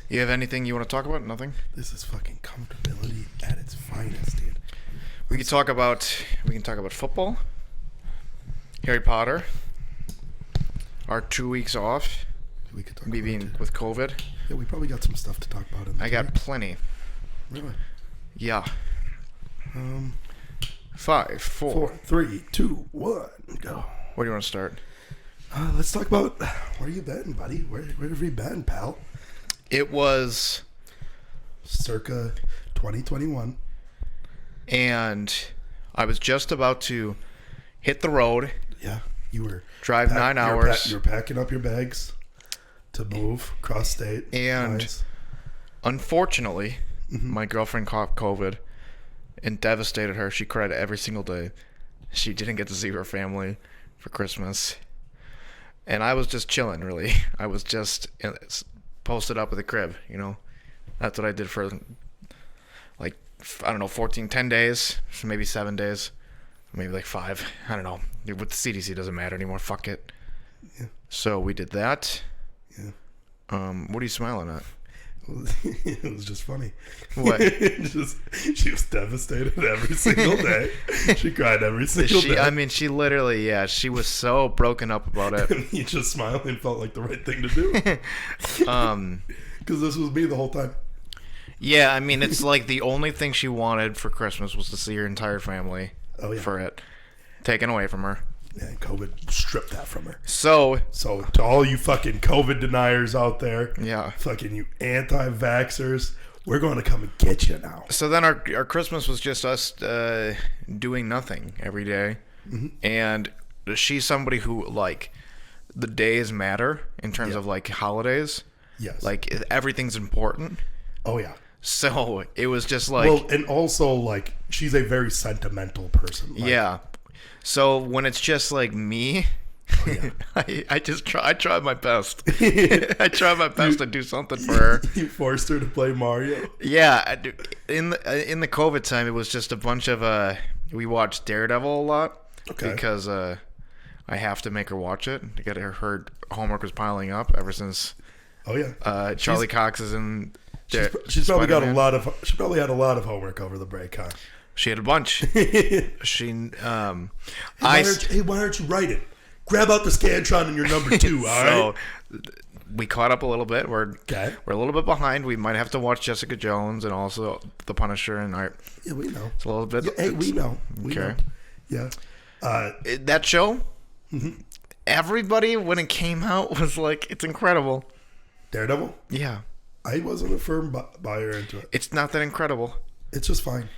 You have anything you want to talk about? Nothing? This is fucking comfortability at its finest, dude. We can talk about football, Harry Potter, our 2 weeks off, We could talk me about being it. with COVID. Yeah, we probably got some stuff to talk about. I got plenty. Really? Yeah. 5, 4. 4, 3, 2, 1, go. Where do you want to start? Let's talk about where you been, buddy. Where have you been, pal? It was Circa 2021. And I was just about to hit the road. Yeah, you were drive 9 hours. You were packing up your bags to move cross state. And nice. Unfortunately, my girlfriend caught COVID and devastated her. She cried every single day. She didn't get to see her family for Christmas. And I was just chilling, really. I was just posted up with a crib, you know. That's what I did for, 10 days, maybe 7 days, maybe 5. I don't know. With the CDC, doesn't matter anymore. Fuck it. Yeah. So we did that. Yeah. What are you smiling at? It was just funny. What? She was devastated every single day. She cried every single day. I mean, she literally, she was so broken up about it. And he just smiled and felt like the right thing to do. Because this was me the whole time. Yeah, I mean, it's like the only thing she wanted for Christmas was to see her entire family for it. Taken away from her. Yeah, COVID stripped that from her. So to all you fucking COVID deniers out there, fucking you anti-vaxxers, we're going to come and get you now. So then our Christmas was just us doing nothing every day. Mm-hmm. And she's somebody who, the days matter in terms of, holidays. Yes. Everything's important. Oh, yeah. So it was just Well, and also, she's a very sentimental person. Yeah. So when it's just me, I tried my best. I tried my best to do something for her. You forced her to play Mario. Yeah, in the COVID time, it was just a bunch of we watched Daredevil a lot because I have to make her watch it. To get her homework was piling up ever since. Oh yeah, Charlie Cox is in. She's probably got a lot of. She probably had a lot of homework over the break, huh? She had a bunch. Hey, why aren't you writing? Grab out the Scantron and your number 2, all right? We caught up a little bit. We're a little bit behind. We might have to watch Jessica Jones and also The Punisher. And yeah, we know. It's a little bit. Yeah, hey, we know. We know. Yeah. That show, everybody, when it came out, was it's incredible. Daredevil? Yeah. I wasn't a firm buyer into it. It's not that incredible. It's just fine.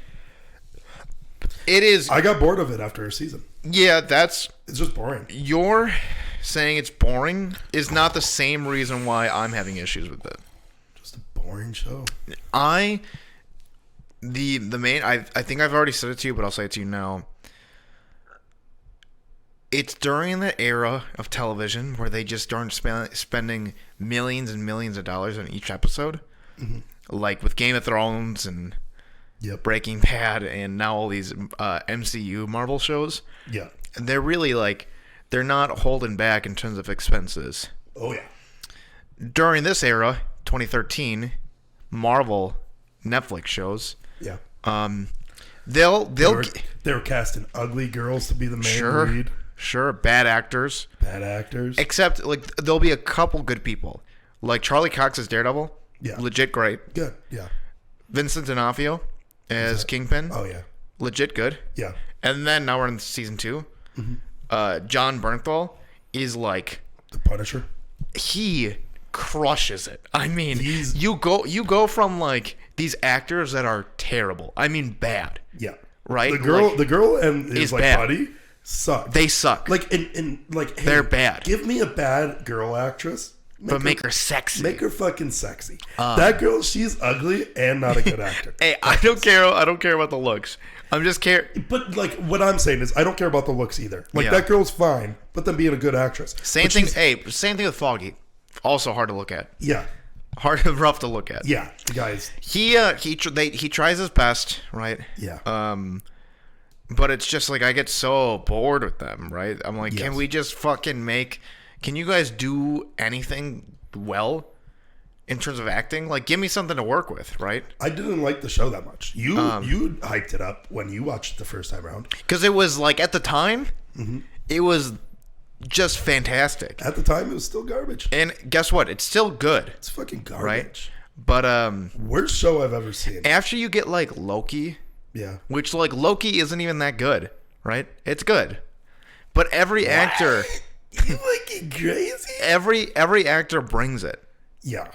It is. I got bored of it after a season. Yeah, it's just boring. You're saying it's boring is not the same reason why I'm having issues with it. Just a boring show. I think I've already said it to you, but I'll say it to you now. It's during the era of television where they just aren't spending millions and millions of dollars on each episode. Mm-hmm. Like with Game of Thrones and Breaking Bad and now all these MCU Marvel shows. Yeah. And they're really they're not holding back in terms of expenses. Oh, yeah. During this era, 2013, Marvel Netflix shows. Yeah. They were casting ugly girls to be the main lead. Sure, bad actors. Except there'll be a couple good people. Like Charlie Cox's Daredevil. Yeah. Legit great. Good. Yeah. Vincent D'Onofrio as Kingpin. Oh yeah. Legit good. Yeah. And then now we're in season 2. Mm-hmm. John Bernthal is the Punisher. He crushes it. I mean, you go from these actors that are terrible. I mean, bad. Yeah. Right. The girl and his buddy suck. They suck. Hey, they're bad. Give me a bad girl actress. Make her sexy. Make her fucking sexy. That girl, she's ugly and not a good actor. Hey, I don't care about the looks. I'm just But what I'm saying is, I don't care about the looks either. That girl's fine, but then being a good actress. Same thing with Foggy. Also hard to look at. Yeah. Rough to look at. Yeah, the guys. He tries his best, right? Yeah. But it's just I get so bored with them, right? I'm like, Can we just fucking can you guys do anything well? in terms of acting. Like, give me something to work with, right? I didn't like the show that much. You hyped it up when you watched it the first time around. Because it was like, at the time, it was just fantastic. At the time, it was still garbage. And guess what? It's still good. It's fucking garbage. Right? But worst show I've ever seen. After you get like Loki, which like Loki isn't even that good, right? It's good, but every actor, you fucking crazy. Every actor brings it. Yeah.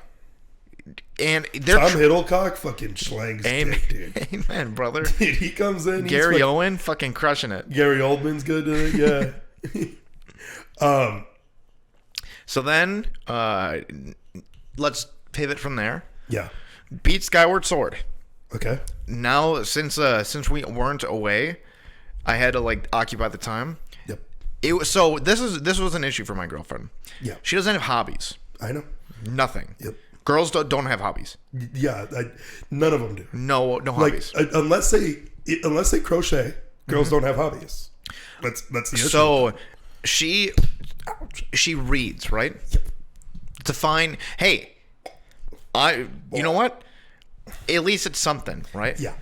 And they're Tom Hiddleston fucking schlangs dick, dude. Amen, brother. Dude, he comes in. Gary Owen fucking crushing it. Gary Oldman's good at it. Yeah. So then, let's pivot from there. Yeah. Beat Skyward Sword. Okay. Now, since we weren't away, I had to like occupy the time. Yep. This was an issue for my girlfriend. Yeah. She doesn't have hobbies. I know. Nothing. Yep. Girls don't have hobbies. Yeah. None of them do. No hobbies. Like unless they crochet, girls don't have hobbies. That's the issue. So she reads, right? Yep. To find, hey, you know what? At least it's something, right? Yeah.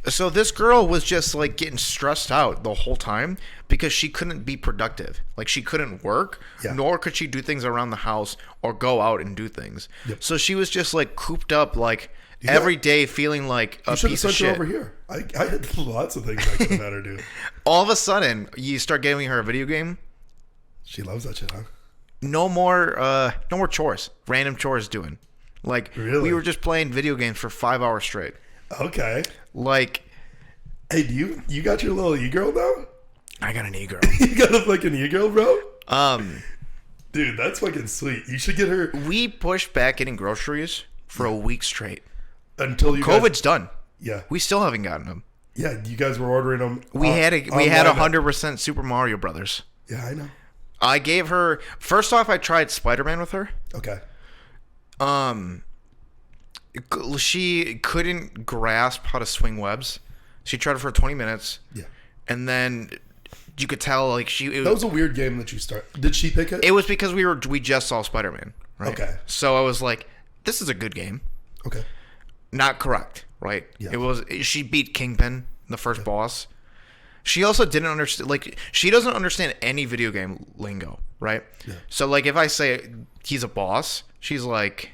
So this girl was just like getting stressed out the whole time because she couldn't be productive. Like she couldn't work, nor could she do things around the house or go out and do things. Yep. So she was just like cooped up like every day feeling like a piece of shit. You should have sent her over here. I had lots of things I could have had her do. All of a sudden, you start giving her a video game. She loves that shit, huh? No more chores. Random chores doing. Like, really? We were just playing video games for 5 hours straight. Okay. Like, hey, you got your little e-girl now? I got an e-girl. You got a fucking e-girl, bro? Dude, that's fucking sweet. You should get her. We pushed back getting groceries for a week straight. Until COVID's done. Yeah. We still haven't gotten them. Yeah, you guys were ordering them. We had 100% Super Mario Brothers. Yeah, I know. I gave her, first off, I tried Spider-Man with her. Okay. She couldn't grasp how to swing webs. She tried it for 20 minutes. Yeah. And then you could tell like that was a weird game that you started. Did she pick it? It was because we just saw Spider-Man, right? Okay. So I was like, this is a good game. Okay. Not correct, right? Yeah. She beat Kingpin, the first boss. She also didn't understand, like, she doesn't understand any video game lingo, right? Yeah. So, like, if I say he's a boss, she's like,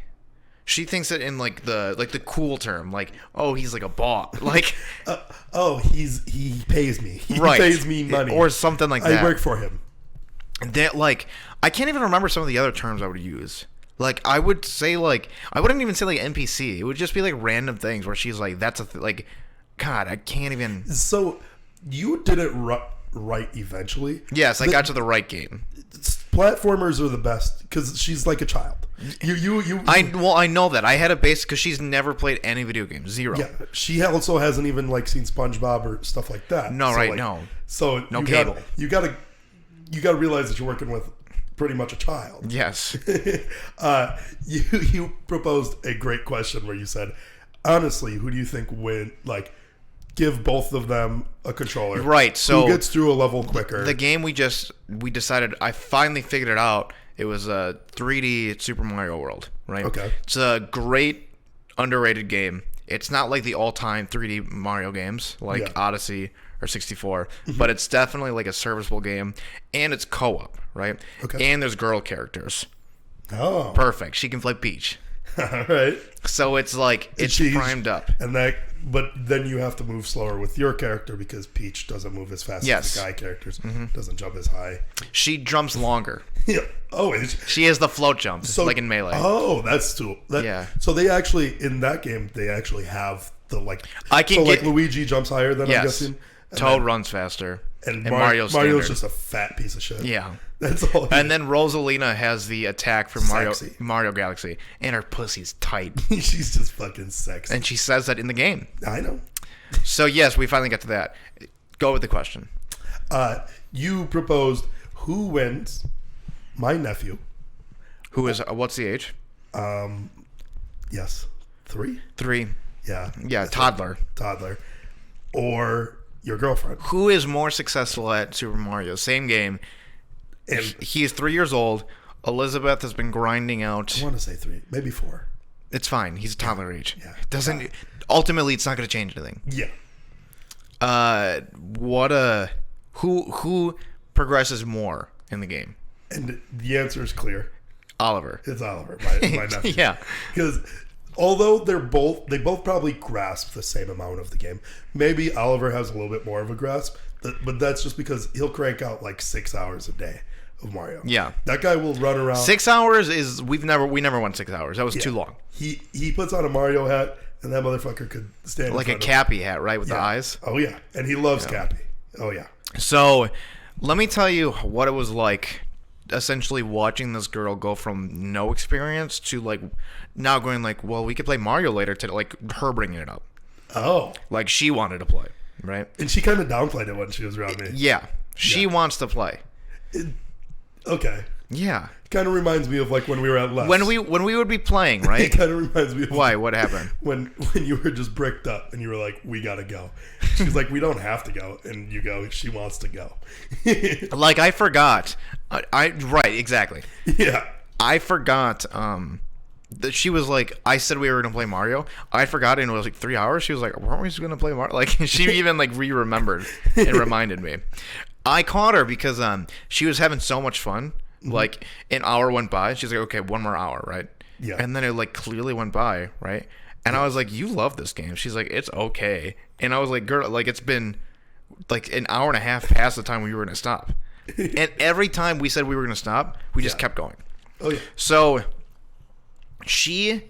she thinks it in, like, the cool term, like, oh, he's like a boss. Like, he pays me. He pays me money. Or something like that. I work for him. That, like, I can't even remember some of the other terms I would use. Like, I would say, like, I wouldn't even say, like, NPC. It would just be, like, random things where she's like, that's like, God, I can't even. So, you did it right eventually. Yes, I got to the right game. Platformers are the best because she's like a child. I know that. I had a base because she's never played any video games. Zero. Yeah, she also hasn't even like seen SpongeBob or stuff like that. No, so, right? Like, no. So no cable. You gotta realize that you're working with pretty much a child. Yes. You proposed a great question where you said, honestly, who do you think win? Like, give both of them a controller. Right. So who gets through a level quicker? The game we decided. I finally figured it out. It was a 3D Super Mario World. Right. Okay. It's a great underrated game. It's not like the all-time 3D Mario games like Odyssey or 64, but it's definitely like a serviceable game, and it's co-op, right? Okay. And there's girl characters. Oh. Perfect. She can play Peach. All right. So it's like it's primed up. But then you have to move slower with your character because Peach doesn't move as fast as the guy characters. Doesn't jump as high. She jumps longer. Yeah. Oh, she has the float jumps, like in Melee. Oh, that's cool. So they actually in that game they actually have the like. Like Luigi jumps higher than I'm guessing. Toad runs faster. And Mario's just a fat piece of shit. Yeah. That's all. And then Rosalina has the attack from Mario Galaxy. And her pussy's tight. She's just fucking sexy. And she says that in the game. I know. So, yes, we finally got to that. Go with the question. You proposed who wins my nephew. Who is, what's the age? Yes. 3? 3. Yeah. Yeah, toddler. Toddler. Or your girlfriend. Who is more successful at Super Mario? Same game. And he's 3 years old. Elizabeth has been grinding out. I want to say 3, maybe 4. It's fine. He's a toddler age. Yeah. Doesn't ultimately it's not going to change anything. Yeah. Who progresses more in the game? And the answer is clear. Oliver. It's Oliver, my nephew. Yeah. Because although they both probably grasp the same amount of the game. Maybe Oliver has a little bit more of a grasp, but that's just because he'll crank out like 6 hours a day of Mario. Yeah. That guy will run around. 6 hours is we never won 6 hours. That was too long. He puts on a Mario hat, and that motherfucker could stand like a Cappy hat, right, with the eyes. Oh yeah, and he loves Cappy. Oh yeah. So, let me tell you what it was like. Essentially watching this girl go from no experience to like now going like, well, we could play Mario later, to like her bringing it up. Oh, like she wanted to play, right? And she kind of downplayed it when she was around me. Yeah, she wants to play. Okay. Yeah. Kind of reminds me of like when we were at Les. When we would be playing, right? It kind of reminds me of why? What happened? When you were just bricked up and you were like, we gotta go. She's like, we don't have to go, and you go, she wants to go. Like I forgot. Right, exactly. Yeah. I forgot. That she was like, I said we were gonna play Mario. I forgot, and it was like 3 hours. She was like, weren't we just gonna play Mario? Like she even like remembered and reminded me. I caught her because she was having so much fun. Like an hour went by. She's like, okay, 1 more hour, right? Yeah. And then it like clearly went by, right? And I was like, you love this game. She's like, it's okay. And I was like, girl, like it's been like an hour and a half past the time we were gonna stop. And every time we said we were gonna stop, we just kept going. Oh yeah. So she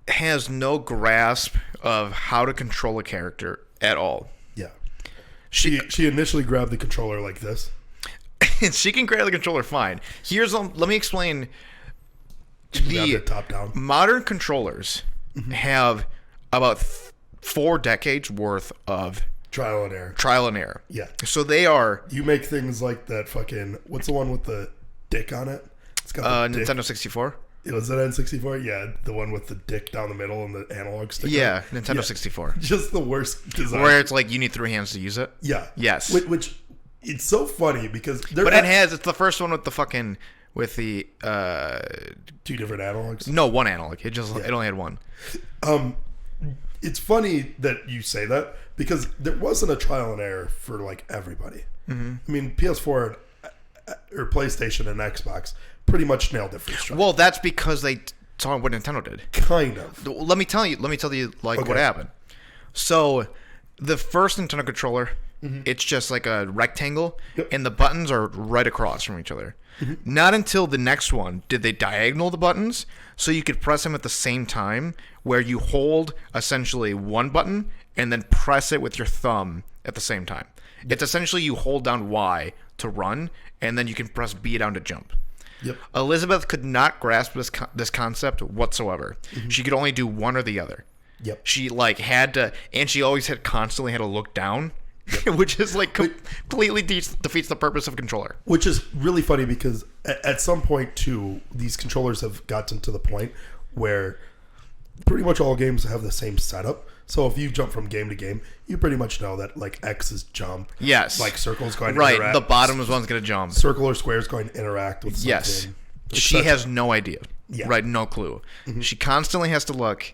has no grasp of how to control a character at all. Yeah. She initially grabbed the controller like this. And she can grab the controller fine. Let me explain. The top down. Modern controllers have about 4 decades worth of trial and error. Yeah. So they are. You make things like that fucking. What's the one with the dick on it? It's got the Nintendo 64. Was it N64? Yeah, the one with the dick down the middle and the analog stick. Yeah, Nintendo 64. Just the worst design. Where it's like you need 3 hands to use it. Yeah. Yes. Which it's so funny because it's the first one with the fucking with the 2 different analogs. No, 1 analog. It only had 1. It's funny that you say that because there wasn't a trial and error for like everybody. Mm-hmm. I mean, PS4 or PlayStation and Xbox pretty much nailed it first try. Well, that's because they saw what Nintendo did. Kind of. Let me tell you like what happened. So, the first Nintendo controller, it's just like a rectangle, and the buttons are right across from each other. Mm-hmm. Not until the next one did they diagonal the buttons so you could press them at the same time, where you hold essentially one button and then press it with your thumb at the same time. Yep. It's essentially you hold down Y to run, and then you can press B down to jump. Yep. Elizabeth could not grasp this concept whatsoever. Mm-hmm. She could only do one or the other. Yep. She like had to, and she always constantly had to look down, which is like completely defeats the purpose of a controller. Which is really funny because at some point too, these controllers have gotten to the point where pretty much all games have the same setup. So if you jump from game to game, you pretty much know that like X is jump. Yes. Like circle is going to interact. interact. The bottom is one's going to jump. Circle or square is going to interact with something. Yes. She has no idea. Yeah. Right, no clue. Mm-hmm. She constantly has to look.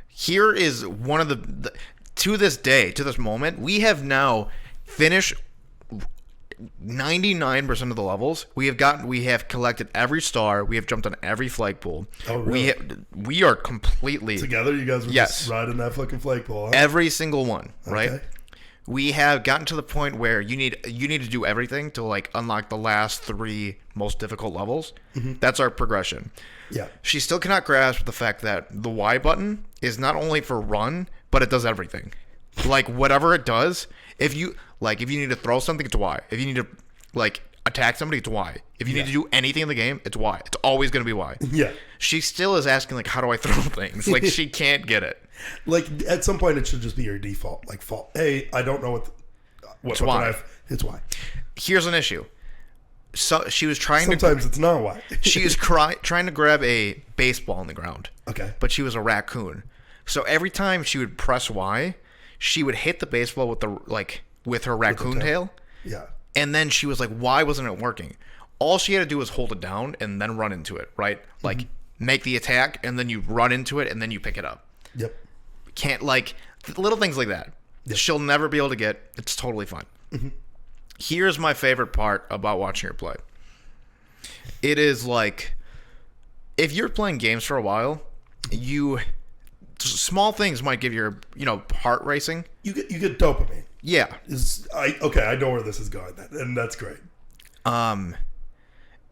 Here is one of the to this day, to this moment, we have now finished 99% of the levels. We have collected every star. We have jumped on every flagpole. Oh, really? We are completely together. You guys were just riding that fucking flagpole. Huh? Every single one, right? Okay. We have gotten to the point where you need to do everything to like unlock the last 3 most difficult levels. Mm-hmm. That's our progression. Yeah. She still cannot grasp the fact that the Y button is not only for run, but it does everything. Like whatever it does, if you need to throw something, it's Y. If you need to like attack somebody, it's Y. If you need to do anything in the game, it's Y. It's always going to be Y. Yeah. She still is asking like, how do I throw things? Like she can't get it. Like at some point, it should just be your default. Like, hey, I don't know what Y. It's Y. Here's an issue. So she was trying. Sometimes it's not Y. She was trying to grab a baseball on the ground. Okay. But she was a raccoon, so every time she would press Y, she would hit the baseball with her raccoon tail. Yeah. And then she was like, "Why wasn't it working?" all she had to do was hold it down and then run into it, right? Like, make the attack, and then you run into it, and then you pick it up. Yep. Can't, like, little things like that. Yep. She'll never be able to get. It's totally fine. Here's my favorite part about watching her play. It is like, if you're playing games for a while, small things might give your, heart racing. You get dopamine. Yeah. I know where this is going, and that's great.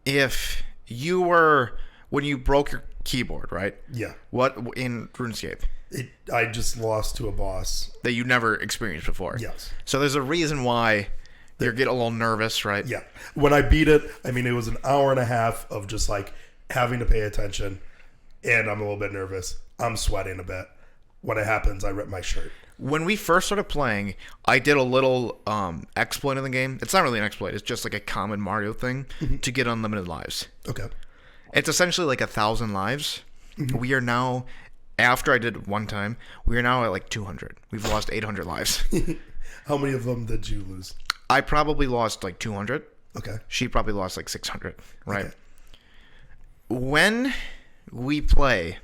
If you were, when you broke your keyboard, right? Yeah. What in RuneScape? I just lost to a boss that you never experienced before. Yes. So there's a reason why you get a little nervous, right? Yeah. When I beat it, I mean, it was an hour and a half of just like having to pay attention, and I'm a little bit nervous. I'm sweating a bit. When it happens, I rip my shirt. When we first started playing, I did a little exploit in the game. It's not really an exploit. It's just like a common Mario thing to get unlimited lives. Okay. It's essentially like 1,000 lives. We are now, after I did it one time, we are now at like 200. We've lost 800 lives. How many of them did you lose? I probably lost like 200. Okay. She probably lost like 600, right? Okay. When we play,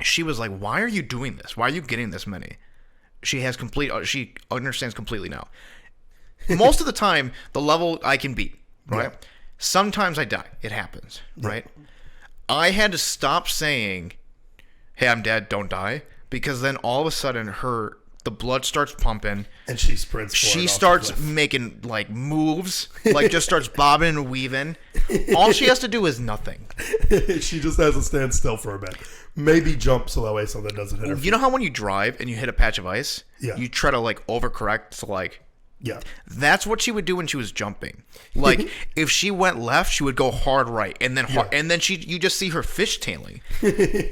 she was like, why are you doing this? Why are you getting this many? She understands completely now. Most of the time, the level I can beat, right? Yeah. Sometimes I die. It happens, right? I had to stop saying, hey, I'm dead, don't die. Because then all of a sudden the blood starts pumping. And she sprints forward. She starts making like moves, like just starts bobbing and weaving. All she has to do is nothing. She just has to stand still for a bit. Maybe jump so that way something doesn't hit her. You know how when you drive and you hit a patch of ice, you try to like overcorrect to like. Yeah. That's what she would do when she was jumping. Like if she went left, she would go hard right, and then you just see her fishtailing.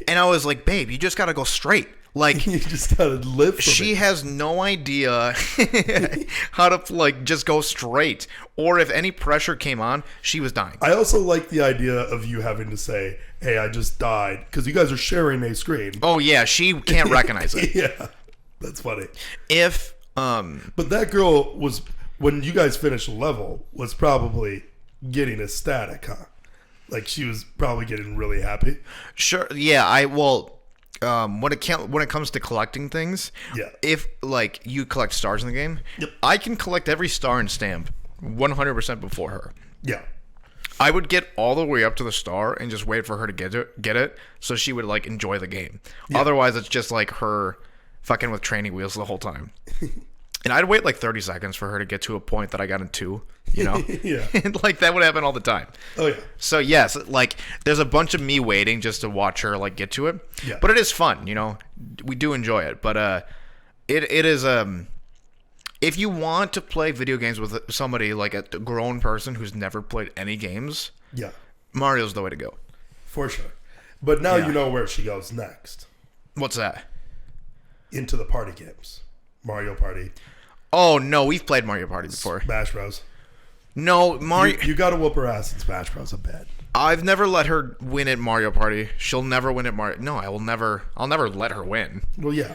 And I was like, babe, you just got to go straight. Like you just gotta live from she it. has no idea how to like just go straight, or if any pressure came on, she was dying. I also like the idea of you having to say, hey, I just died, because you guys are sharing a screen. Oh yeah, she can't recognize it. Yeah, that's funny. But that girl was, when you guys finished the level, was probably getting ecstatic, huh? Like she was probably getting really happy. Sure. Yeah. When it comes to collecting things, if like you collect stars in the game, I can collect every star and stamp 100% before her. Yeah. I would get all the way up to the star and just wait for her to get it, so she would like enjoy the game. Yeah. Otherwise, it's just like her fucking with training wheels the whole time. And I'd wait like 30 seconds for her to get to a point that I got in 2, Yeah. And like that would happen all the time. Oh yeah. So yes, like there's a bunch of me waiting just to watch her like get to it. Yeah. But it is fun, we do enjoy it. But it is if you want to play video games with somebody like a grown person who's never played any games, Mario's the way to go. For sure. But now you know where she goes next. What's that? Into the party games. Mario Party. Oh, no, we've played Mario Party before. Smash Bros. No, Mario... You gotta whoop her ass in Smash Bros. A bit. I've never let her win at Mario Party. She'll never win at Mario... No, I'll never let her win. Well, yeah.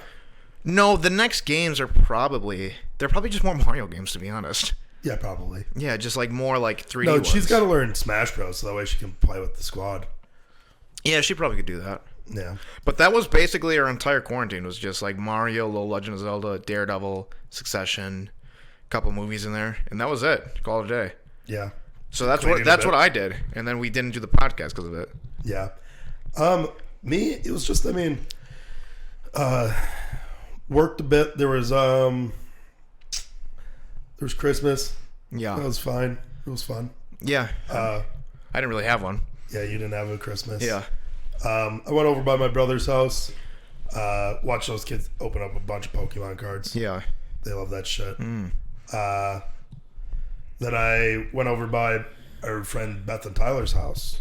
No, the next games are probably... They're probably just more Mario games, to be honest. Yeah, probably. Yeah, just like more like 3D No, ones. she's gotta learn Smash Bros. So that way she can play with the squad. Yeah, she probably could do that. Yeah. But that was basically our entire quarantine, was just like Mario, Little Legend of Zelda, Daredevil, Succession, a couple movies in there, and that was it. Call it a day. Yeah. So that's what I did, and then we didn't do the podcast because of it. Yeah. Me, it was just, worked a bit. There was Christmas. Yeah. That was fine. It was fun. Yeah. I didn't really have one. Yeah, you didn't have a Christmas. Yeah. I went over by my brother's house, watched those kids open up a bunch of Pokemon cards. Yeah. They love that shit. Then I went over by our friend Beth and Tyler's house.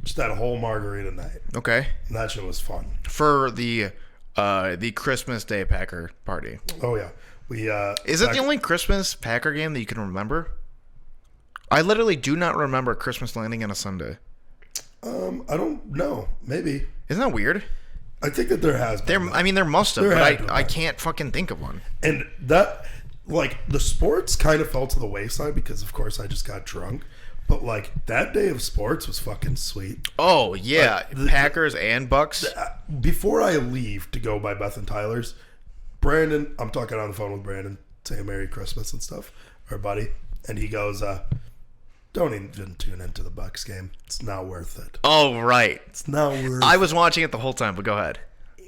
Just had a whole margarita night. Okay. And that shit was fun. For the Christmas Day Packer party. Oh, yeah. Is it the only Christmas Packer game that you can remember? I literally do not remember Christmas landing on a Sunday. I don't know. Maybe. Isn't that weird? I think that there has been. There must have, but I can't fucking think of one. And that, like, the sports kind of fell to the wayside because, of course, I just got drunk. But like that day of sports was fucking sweet. Oh yeah, Packers and Bucks. Before I leave to go by Beth and Tyler's, Brandon, I'm talking on the phone with Brandon, saying Merry Christmas and stuff, our buddy, and he goes, "Don't even tune into the Bucks game. It's not worth it." Oh right, it's not worth. I was watching it the whole time, but go ahead.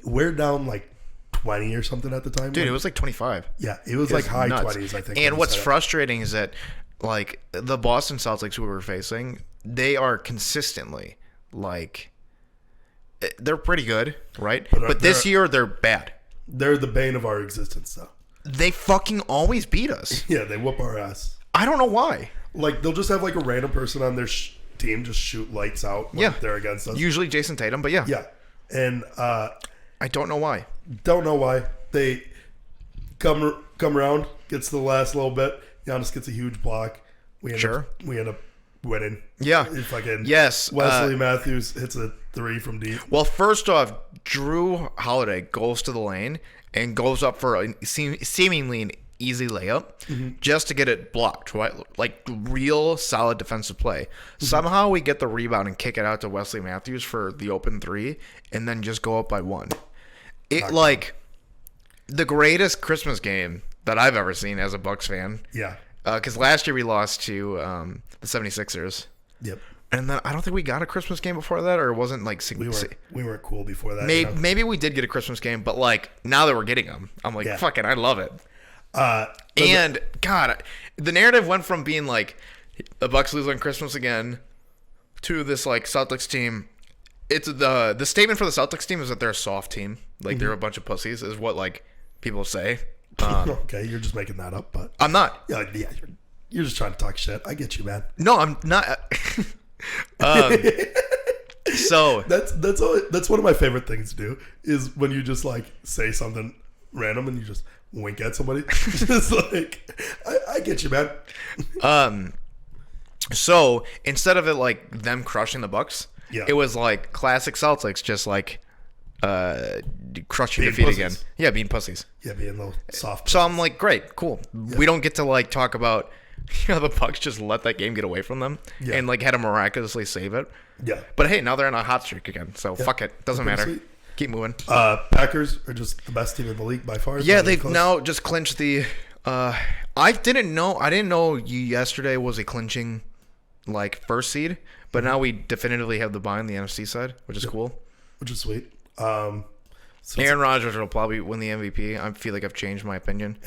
We're down like 20 or something at the time. Dude, it was like 25. Yeah, it was like high nuts. 20s, I think. And what's frustrating is that, like, the Boston Celtics who we were facing, they are consistently, like, they're pretty good, right? But this year, they're bad. They're the bane of our existence, though. They fucking always beat us. Yeah, they whoop our ass. I don't know why. Like, they'll just have, like, a random person on their team just shoot lights out when they're against us. Usually Jason Tatum, but yeah. Yeah. And, I don't know why. Don't know why. They come around, gets to the last little bit. Giannis gets a huge block. We end up winning. Yeah. Yes. Wesley Matthews hits a 3 from deep. Well, first off, Drew Holiday goes to the lane and goes up for a seemingly an easy layup just to get it blocked, right? Like real solid defensive play. Somehow we get the rebound and kick it out to Wesley Matthews for the open 3 and then just go up by 1. It like the greatest Christmas game that I've ever seen as a Bucks fan. Yeah. Because last year we lost to the 76ers. Yep. And then I don't think we got a Christmas game before that, or it wasn't like... We weren't cool before that. Maybe we did get a Christmas game, but like now that we're getting them, I'm like, fucking, I love it. And God, the narrative went from being like the Bucks lose on Christmas again to this like Celtics team. It's the statement for the Celtics team is that they're a soft team, like they're a bunch of pussies, is what like people say. Okay, you're just making that up, but I'm not. Yeah, you're just trying to talk shit. I get you, man. No, I'm not. So that's one of my favorite things to do is when you just like say something random and you just wink at somebody. Just like I get you, man. So instead of it like them crushing the Bucks, it was like classic Celtics, just like crushing defeat pussies again. Yeah, being pussies. Yeah, being little soft. So I'm like, great, cool. Yeah. We don't get to like talk about the Bucks just let that game get away from them and like had to miraculously save it. Yeah. But hey, now they're on a hot streak again. So fuck it, doesn't matter. Sweet. Keep moving. Packers are just the best team in the league by far. Yeah, they've now just clinched the. I didn't know yesterday was a clinching like first seed, but now we definitively have the bye on the NFC side, which is cool. Which is sweet. Aaron Rodgers will probably win the MVP. I feel like I've changed my opinion.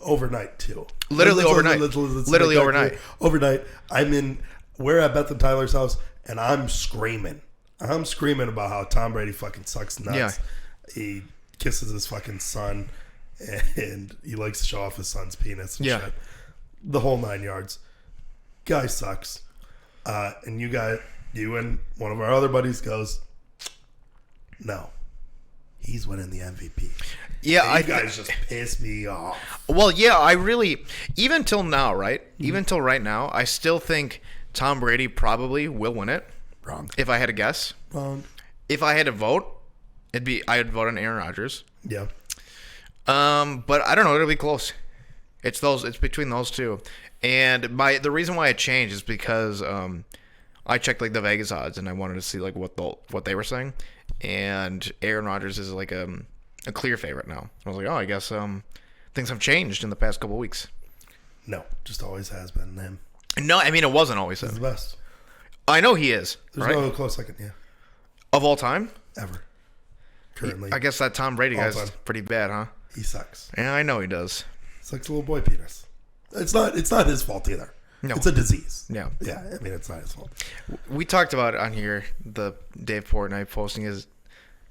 Overnight too. Literally overnight. Literally overnight. Overnight. We're at Beth and Tyler's house, and I'm screaming. I'm screaming about how Tom Brady fucking sucks nuts. Yeah. He kisses his fucking son, and he likes to show off his son's penis and shit. The whole 9 yards. Guy sucks. And you and one of our other buddies goes, no, he's winning the MVP. Yeah, you guys just piss me off. Well, yeah, I really, even till now, right? Even till right now, I still think Tom Brady probably will win it. Wrong. If I had to guess. Wrong. If I had to vote, I'd vote on Aaron Rodgers. Yeah. But I don't know. It'll be close. It's between those two. And the reason why it changed is because I checked like the Vegas odds and I wanted to see like what they were saying. And Aaron Rodgers is like a clear favorite now. I was like, oh, I guess things have changed in the past couple of weeks. No, just always has been him. No, I mean it wasn't always him. He's the best. I know he is. There's no close second, of all time? Ever. Currently. I guess that Tom Brady guy's pretty bad, huh? He sucks. Yeah, I know he does. Sucks a little boy penis. It's not his fault either. No. It's a disease. Yeah. Yeah, I mean, it's not his fault. We talked about it on here, the Dave Portnoy posting his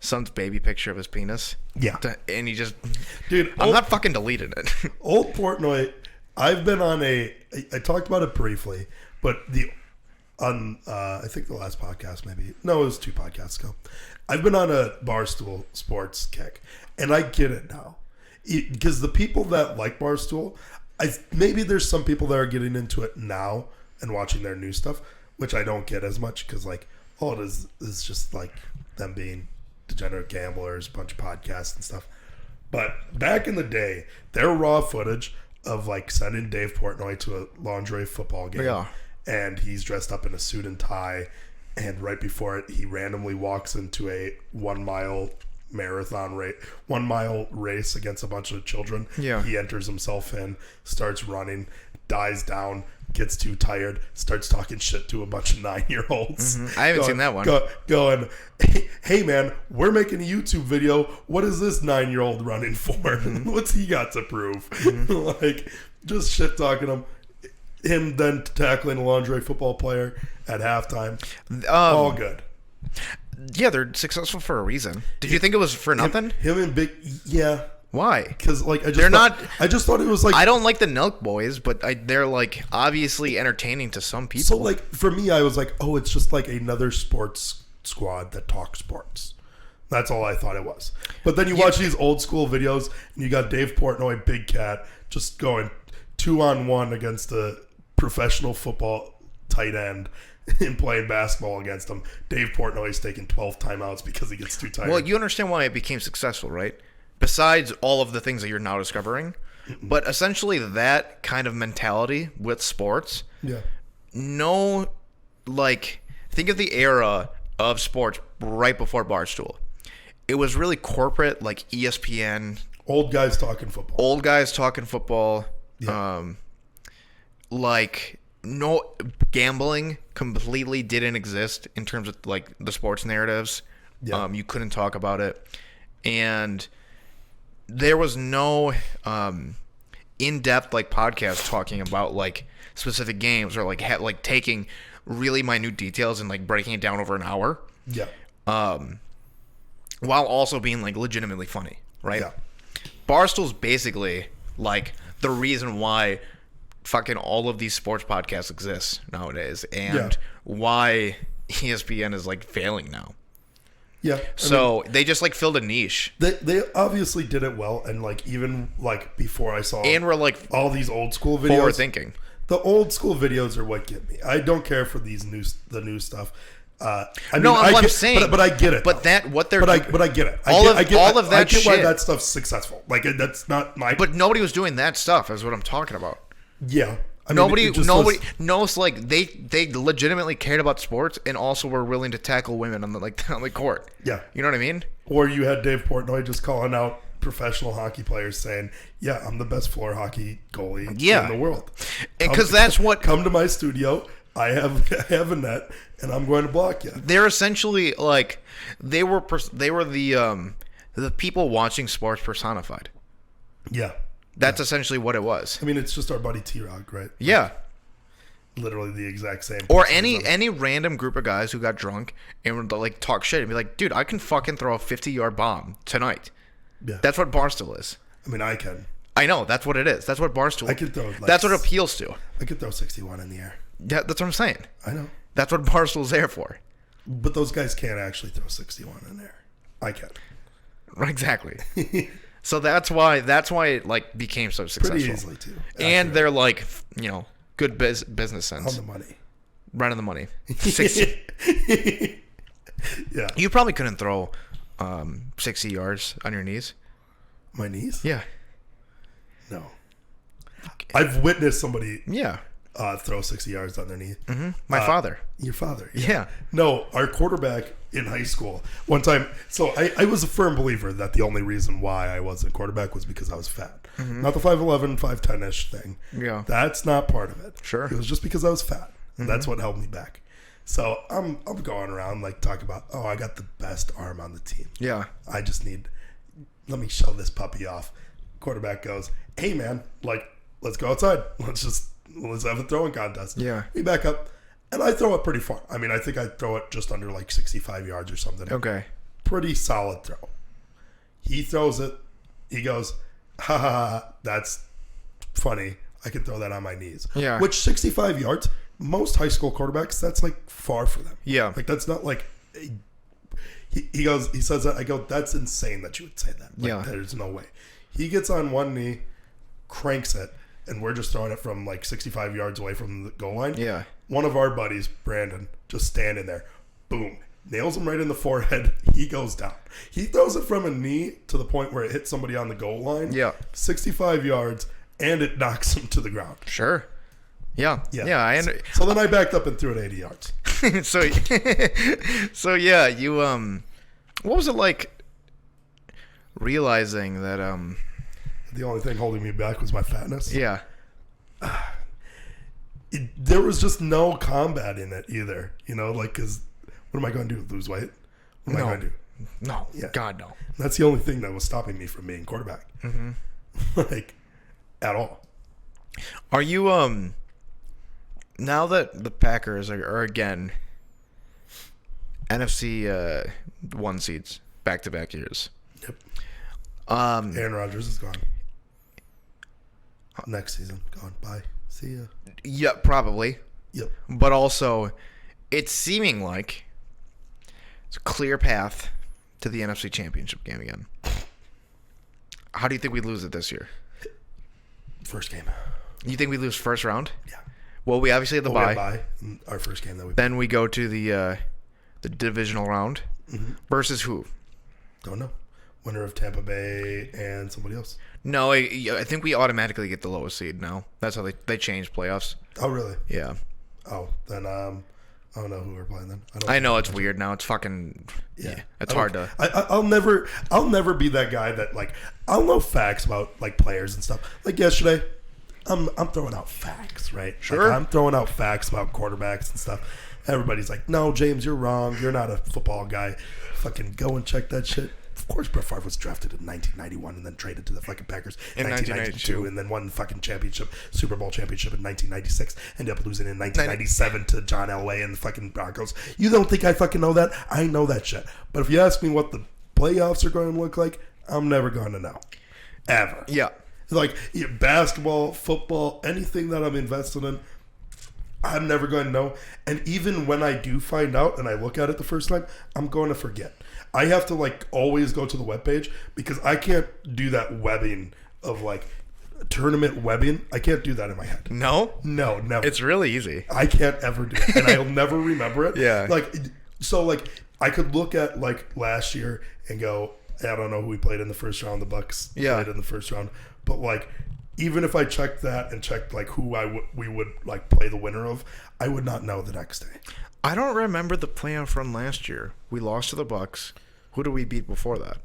son's baby picture of his penis. Yeah. And he just... Dude, I'm not fucking deleting it. Old Portnoy, I've been on I talked about it briefly, but I think the last podcast maybe. No, it was 2 podcasts ago. I've been on a Barstool Sports kick, and I get it now. Because the people that like Barstool, maybe there's some people that are getting into it now and watching their new stuff, which I don't get as much because like all it is just like them being degenerate gamblers, a bunch of podcasts and stuff. But back in the day, their raw footage of like sending Dave Portnoy to a lingerie football game and he's dressed up in a suit and tie, and right before it, he randomly walks into a 1 mile marathon race, 1 mile race against a bunch of children. Yeah. He enters himself in, starts running, dies down, gets too tired, starts talking shit to a bunch of 9-year-olds. I haven't seen that one. Going, hey man, we're making a YouTube video. What is this 9-year-old running for? What's he got to prove? Like, just shit talking him then tackling a lingerie football player at halftime. All good. Yeah, they're successful for a reason. Did you think it was for nothing? Him and Big, yeah. Why? Because like I just thought it was like, I don't like the Nelk Boys, but they're like obviously entertaining to some people. so like for me, I was like, oh, it's just like another sports squad that talks sports. That's all I thought it was. But then you watch these old school videos, and you got Dave Portnoy, Big Cat, just going 2-on-1 against a professional football tight end and playing basketball against him. Dave Portnoy's taking 12 timeouts because he gets too tired. Well, you understand why it became successful, right? Besides all of the things that you're now discovering, but essentially that kind of mentality with sports. Yeah. No, like, think of the era of sports right before Barstool. It was really corporate, like ESPN. Old guys talking football. Yeah. Like, no, gambling completely didn't exist in terms of like the sports narratives. Yeah. You couldn't talk about it, and there was no in-depth like podcast talking about like specific games or like like taking really minute details and like breaking it down over an hour. Yeah. While also being like legitimately funny, right? Yeah. Barstool's basically like the reason why fucking all of these sports podcasts exist nowadays, and why ESPN is like failing now. Yeah. So they just like filled a niche. They obviously did it well, and like even like before I saw and we're like all these old school videos. Forward thinking. The old school videos are what get me. I don't care for the new stuff. I'm saying, but I get it. But that what they're but I get it. I get why that stuff's successful. Like that's not my. But nobody was doing that stuff. Is what I'm talking about. Yeah. Nobody knows like they legitimately cared about sports and also were willing to tackle women on the court. Yeah. You know what I mean? Or you had Dave Portnoy just calling out professional hockey players saying, "Yeah, I'm the best floor hockey goalie in the world." Because that's what come to my studio. I have a net and I'm going to block you. They're essentially like they were the people watching sports personified. Yeah. That's essentially what it was. I mean, it's just our buddy T-Rock, right? Yeah. Literally the exact same. Or any random group of guys who got drunk and would like talk shit and be like, dude, I can fucking throw a 50-yard bomb tonight. Yeah. That's what Barstool is. I mean, I can. I know. That's what it is. That's what Barstool is. I can throw. That's what it appeals to. I could throw 61 in the air. Yeah, that's what I'm saying. I know. That's what Barstool's there for. But those guys can't actually throw 61 in there. I can. Exactly. So that's why it like became so successful. Pretty easily too. And they're like, good business sense. On the money. Right on the money. Yeah. You probably couldn't throw 60 yards on your knees. My knees? Yeah. No. I've witnessed somebody throw 60 yards on their knee. Mm-hmm. My father. Your father? Yeah. No, our quarterback in high school, one time, so I was a firm believer that the only reason why I wasn't a quarterback was because I was fat. Mm-hmm. Not the 5'11", 5'10"-ish thing. Yeah. That's not part of it. Sure. It was just because I was fat. And that's what held me back. So I'm going around like talking about, I got the best arm on the team. Yeah. I just let me show this puppy off. Quarterback goes, hey man, like, let's go outside. Let's have a throwing contest. Yeah. We back up. And I throw it pretty far. I mean, I think I throw it just under like 65 yards or something. Okay. Pretty solid throw. He throws it. He goes, ha ha ha, that's funny. I can throw that on my knees. Yeah. Which 65 yards, most high school quarterbacks, that's like far for them. Yeah. Like that's not like, he says that. I go, that's insane that you would say that. Like, yeah. There's no way. He gets on one knee, cranks it, and we're just throwing it from like 65 yards away from the goal line. Yeah. One of our buddies, Brandon, just standing there. Boom. Nails him right in the forehead. He goes down. He throws it from a knee to the point where it hits somebody on the goal line. Yeah. 65 yards, and it knocks him to the ground. Sure. Yeah. Yeah. Yeah. So then I backed up and threw it 80 yards. so yeah, you what was it like realizing that The only thing holding me back was my fatness. yeah. There was just no combat in it either. You know, like, because what am I going to do? Lose weight? What am I going to do? No. Yeah. God, no. That's the only thing that was stopping me from being quarterback. Mm-hmm. Like, at all. Are you now that the Packers are again NFC 1 seeds back-to-back years? Yep. Aaron Rodgers is gone. Next season, gone. Bye. See ya. Yeah, probably. Yep. But also, it's seeming like it's a clear path to the NFC Championship game again. How do you think we lose it this year? First game. You think we lose first round? Yeah. Well, we obviously have the We had bye. our first game that we Then we go to the divisional round versus who? don't know. Winner of Tampa Bay and somebody else. No, I think we automatically get the lowest seed now. That's how they changed playoffs. Oh, really? Yeah. Oh, then I don't know who we're playing then. I know it's weird now. It's fucking it's hard to. I'll never be that guy that, like, I'll know facts about, like, players and stuff. Like yesterday, I'm throwing out facts, right? Sure. Like, I'm throwing out facts about quarterbacks and stuff. Everybody's like, "No, James, you're wrong. You're not a football guy. Fucking go and check that shit." Of course, Brett Favre was drafted in 1991 and then traded to the fucking Packers in 1992 and then won the fucking Super Bowl championship in 1996. Ended up losing in 1997 to John Elway and the fucking Broncos. You don't think I fucking know that? I know that shit. But if you ask me what the playoffs are going to look like, I'm never going to know. Ever. Yeah. Like, basketball, football, anything that I'm invested in, I'm never going to know. And even when I do find out and I look at it the first time, I'm going to forget. I have to, like, always go to the webpage because I can't do that webbing of, like, tournament webbing. I can't do that in my head. No? No, never. It's really easy. I can't ever do it. And I'll never remember it. Yeah. Like, so, like, I could look at, like, last year and go, I don't know who we played in the first round. The Bucks played in the first round. But, like, even if I checked that and checked, like, who we would, like, play the winner of, I would not know the next day. I don't remember the playoff run last year. We lost to the Bucks. Who did we beat before that?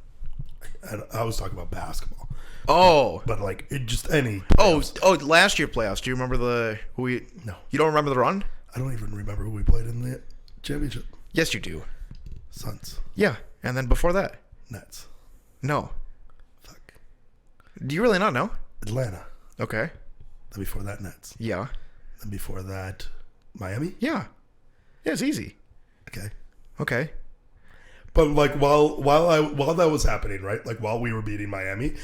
And I was talking about basketball. Oh. But, like, it just any. Oh, last year playoffs. Do you remember No. You don't remember the run? I don't even remember who we played in the championship. Yes, you do. Suns. Yeah. And then before that? Nets. No. Fuck. Do you really not know? Atlanta. Okay. Then before that, Nets. Yeah. Then before that, Miami. Yeah. Yeah, it's easy. Okay. Okay. But, like, while that was happening, right? Like, while we were beating Miami,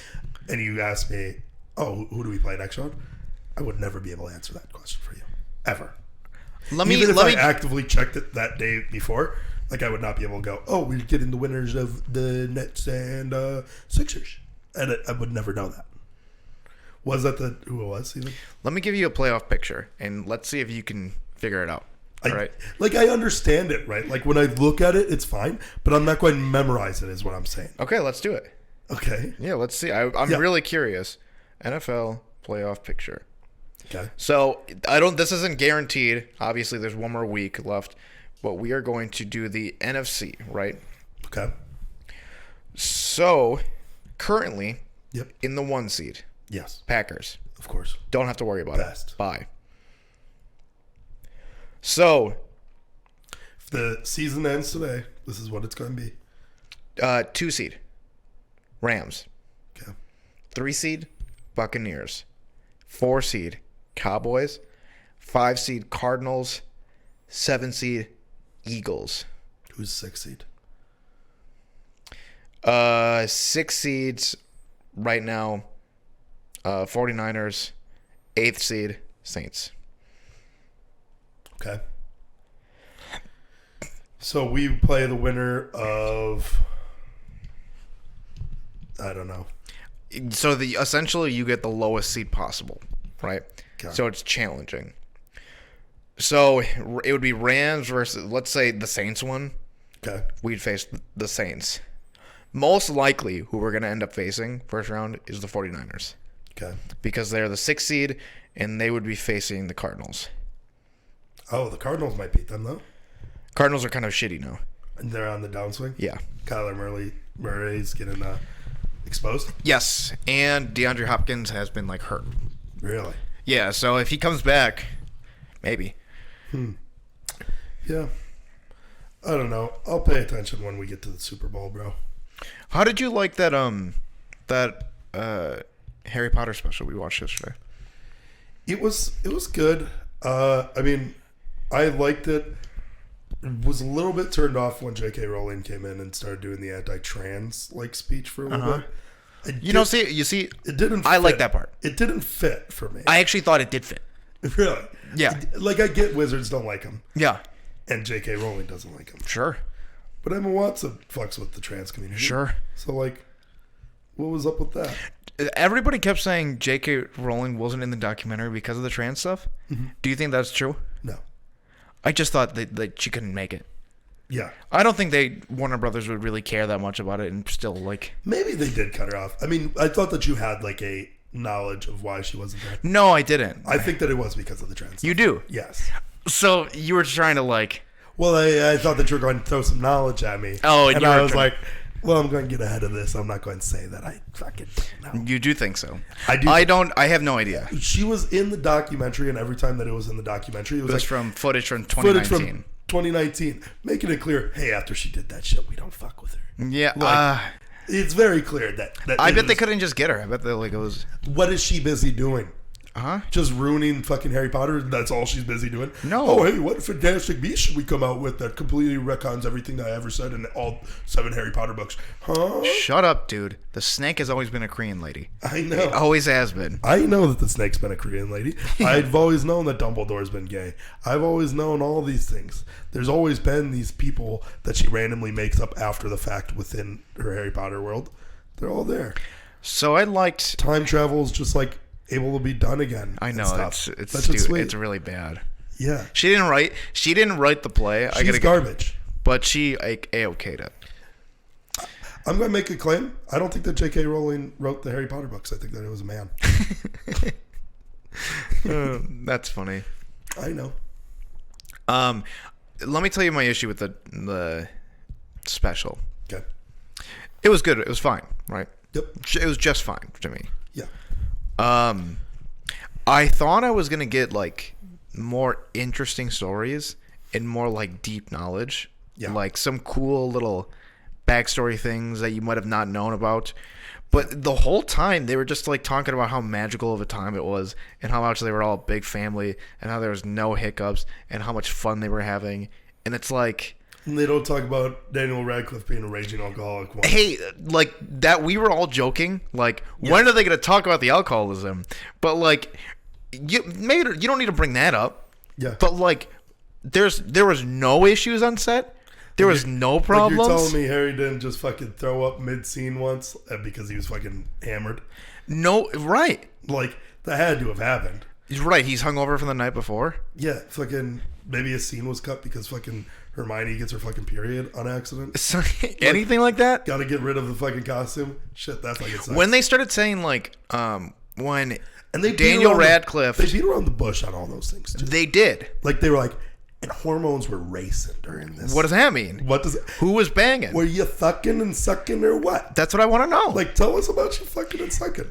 and you asked me, "Oh, who do we play next round?" I would never be able to answer that question for you, ever. Even if I actively checked it that day before, like, I would not be able to go, "Oh, we're getting the winners of the Nets and Sixers," and I would never know that. Was that who it was? Even? Let me give you a playoff picture, and let's see if you can figure it out. All right. Like, I understand it, right? Like, when I look at it, it's fine, but I'm not going to memorize it, is what I'm saying. Okay, let's do it. Okay. Yeah, let's see. I'm really curious. NFL playoff picture. Okay. So this isn't guaranteed. Obviously, there's one more week left, but we are going to do the NFC, right? Okay. So currently, Yep. in the 1 seed, Yes. Packers. Of course. Don't have to worry about Best. it. Bye. So, If the season ends today, this is what it's going to be. 2 seed, Rams. Okay. 3 seed, Buccaneers. 4 seed, Cowboys. 5 seed, Cardinals. 7 seed, Eagles. Who's 6 seed? 6 seeds right now, 49ers. 8th seed, Saints. Okay. So we play the winner of, I don't know. So essentially you get the lowest seed possible, right? Okay. So it's challenging. So it would be Rams versus, let's say, the Saints won. Okay. We'd face the Saints. Most likely who we're going to end up facing first round is the 49ers. Okay. because they're the 6th seed, and they would be facing the Cardinals. Oh, the Cardinals might beat them, though. Cardinals are kind of shitty now. And they're on the downswing? Yeah. Kyler Murray's getting exposed? Yes, and DeAndre Hopkins has been, like, hurt. Really? Yeah, so if he comes back, maybe. Yeah. I don't know. I'll pay attention when we get to the Super Bowl, bro. How did you like that Harry Potter special we watched yesterday? It was good. I mean, I liked it. Was a little bit turned off when J.K. Rowling came in and started doing the anti-trans speech for a little bit. It didn't. I fit. like that part. It didn't fit for me. I actually thought it did fit. Really? Yeah. Like, I get wizards don't like him, Yeah. and J.K. Rowling doesn't like him. Sure. But Emma Watson fucks with the trans community. Sure. So, like, what was up with that? Everybody kept saying J.K. Rowling wasn't in the documentary because of the trans stuff. Mm-hmm. Do you think that's true? No. I just thought that she couldn't make it. Yeah. I don't think Warner Brothers would really care that much about it and still, like... Maybe they did cut her off. I mean, I thought that you had, like, a knowledge of why she wasn't there. No, I didn't. I think that it was because of the trans stuff. You do? Yes. So you were trying to, like... Well, I thought that you were going to throw some knowledge at me. Oh, and I was like, well, I'm going to get ahead of this. I'm not going to say that I fucking know. You do think so? I do. I have no idea. She was in the documentary, and every time that it was in the documentary, it was like from footage from 2019. Footage from 2019, making it clear, hey, after she did that shit, we don't fuck with her. Yeah. Like, it's very clear that I bet they couldn't just get her. I bet they like it was. What is she busy doing? Uh-huh. Just ruining fucking Harry Potter? That's all she's busy doing? No. Oh, hey, what Fantastic Beasts should we come out with that completely retcons everything that I ever said in all 7 Harry Potter books? Huh? Shut up, dude. The snake has always been a Korean lady. I know. It always has been. I know that the snake's been a Korean lady. I've always known that Dumbledore's been gay. I've always known all these things. There's always been these people that she randomly makes up after the fact within her Harry Potter world. They're all there. So I liked... Time travel is just like... able to be done again. I know it's stupid. It's really bad. Yeah, she didn't write the play. She's garbage, but she a-okayed it. I'm gonna make a claim. I don't think that J.K. Rowling wrote the Harry Potter books. I think that it was a man. That's funny. I know. Let me tell you my issue with the special. Okay. It was good. It was fine, right? Yep. It was just fine to me. Yeah. I thought I was gonna get like more interesting stories and more like deep knowledge, like some cool little backstory things that you might have not known about. But the whole time they were just like talking about how magical of a time it was and how much they were all a big family and how there was no hiccups and how much fun they were having. And it's like... And they don't talk about Daniel Radcliffe being a raging alcoholic. Once. Hey, like that, we were all joking. Like, when are they going to talk about the alcoholism? But like, you don't need to bring that up. Yeah. But like, there was no issues on set. There was no problems. Like you're telling me Harry didn't just fucking throw up mid-scene once because he was fucking hammered? No, right. Like, that had to have happened. He's right. He's hungover from the night before. Yeah, fucking, maybe a scene was cut because fucking Hermione gets her fucking period on accident. So, anything like that? Gotta get rid of the fucking costume. Shit, that's like it's when they started saying like, when and they Daniel Radcliffe, they beat around the bush on all those things too. They did. Like they were like, and hormones were racing during this. What does that mean? What does it? Who was banging? Were you fucking and sucking or what? That's what I want to know. Like, tell us about you fucking and sucking.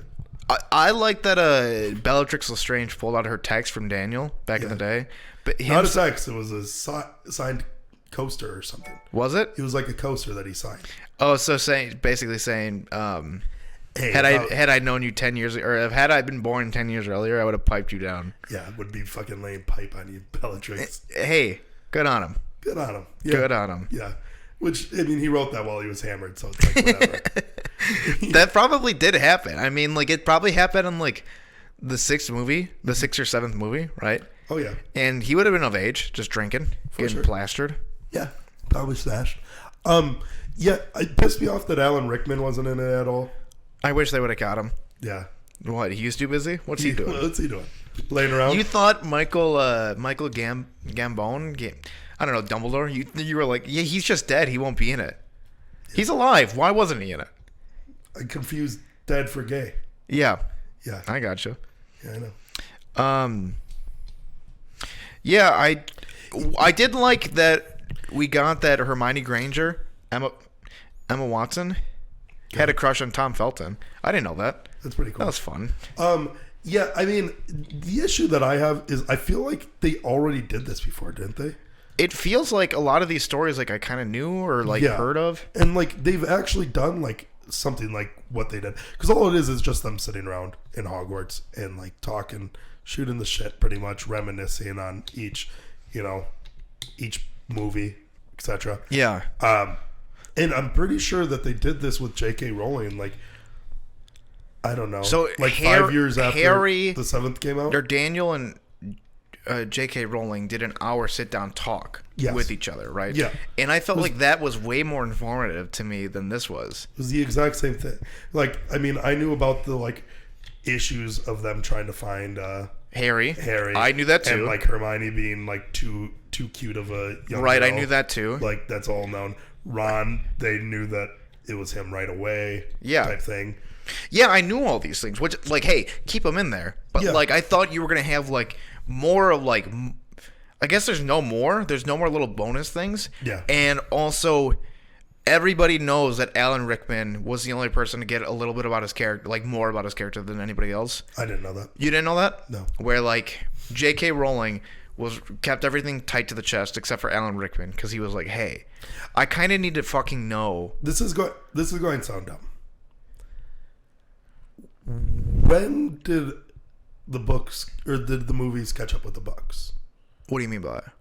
I like that Bellatrix Lestrange pulled out her text from Daniel back in the day. But not a text. It was a signed coaster or something. Was it? It was like a coaster that he signed. Oh, so basically saying, hey, had I known you 10 years, or had I been born 10 years earlier, I would have piped you down. Yeah, it would be fucking laying pipe on you, Bellatrix. Hey, good on him. Good on him. Yeah. Good on him. Yeah. Which, I mean, he wrote that while he was hammered, so it's like, whatever. That probably did happen. I mean, like, it probably happened in, like, the 6th or 7th movie, right? Oh, yeah. And he would have been of age, just drinking, getting plastered. Yeah, probably smashed. Yeah, it pissed me off that Alan Rickman wasn't in it at all. I wish they would have got him. Yeah. What, he's too busy? What's he doing? What's he doing? Laying around? You thought Michael Gambon, I don't know, Dumbledore, you were like, yeah, he's just dead. He won't be in it. He's alive. Why wasn't he in it? I confused dead for gay. Yeah. Yeah. I gotcha. Yeah, I know. Yeah, I did like that we got that Hermione Granger, Emma Watson, had a crush on Tom Felton. I didn't know that. That's pretty cool. That was fun. Yeah, I mean, the issue that I have is I feel like they already did this before, didn't they? It feels like a lot of these stories like I kind of knew or like heard of. And like they've actually done like something like what they did. Because all it is just them sitting around in Hogwarts and like talking, shooting the shit pretty much, reminiscing on each movie, etc. Yeah. And I'm pretty sure that they did this with J.K. Rowling, like, I don't know, so like 5 years after the seventh came out. Or Daniel and J.K. Rowling did an hour sit-down talk with each other, right? Yeah. And I felt like that was way more informative to me than this was. It was the exact same thing. Like, I mean, I knew about the, like, issues of them trying to find Harry. I knew that too. And, like, Hermione being, like, too cute of a young Right, girl. I knew that too. Like, that's all known. Ron, they knew that it was him right away. Yeah. Type thing. Yeah, I knew all these things, which, like, hey, keep them in there. But, like, I thought you were going to have, like, more of, like, I guess there's no more little bonus things. Yeah. And also, everybody knows that Alan Rickman was the only person to get a little bit about his character, like, more about his character than anybody else. I didn't know that. You didn't know that? No. Where, like, J.K. Rowling kept everything tight to the chest except for Alan Rickman, because he was like, hey, I kind of need to fucking know. This is going to sound dumb. When did the books or did the movies catch up with the books? What do you mean by that?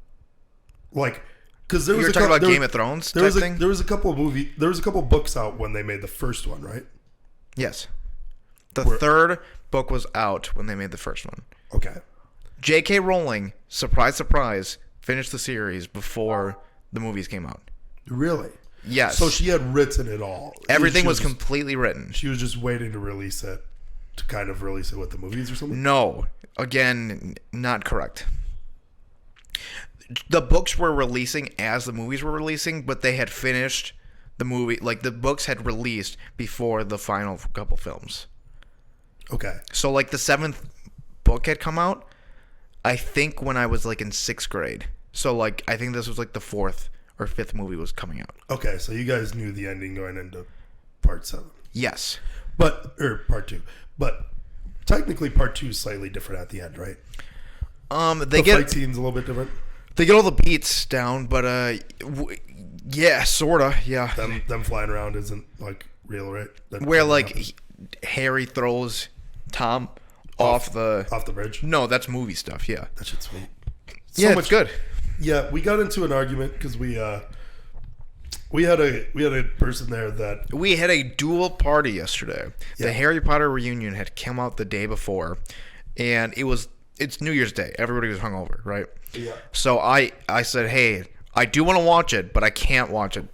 Like, because there was You're talking about Game of Thrones type thing? There was a couple of books out when they made the first one, right? Yes. The third book was out when they made the first one. Okay. J.K. Rowling, surprise, surprise, finished the series before the movies came out. Really? Yes. So she had written it all. Everything was completely written. She was just waiting to release it, to kind of release it with the movies or something? No. Again, not correct. The books were releasing as the movies were releasing, but they had finished the movie. Like, the books had released before the final couple films. Okay. So, like, the seventh book had come out, I think, when I was, like, in 6th grade. So, like, I think this was, like, the 4th or 5th movie was coming out. Okay, so you guys knew the ending going into part 7. Yes. Or part 2. But technically part 2 is slightly different at the end, right? The fight scene's a little bit different. They get all the beats down, but yeah, sorta, yeah. Them flying around isn't like real, right? Where like Harry throws Tom off the bridge. No, that's movie stuff. Yeah, that shit's sweet. Yeah, it's good. Yeah, we got into an argument because we had a person there that we had a dual party yesterday. Yeah. The Harry Potter reunion had come out the day before, and it's New Year's Day. Everybody was hungover, right? Yeah. So I said, hey, I do want to watch it, but I can't watch it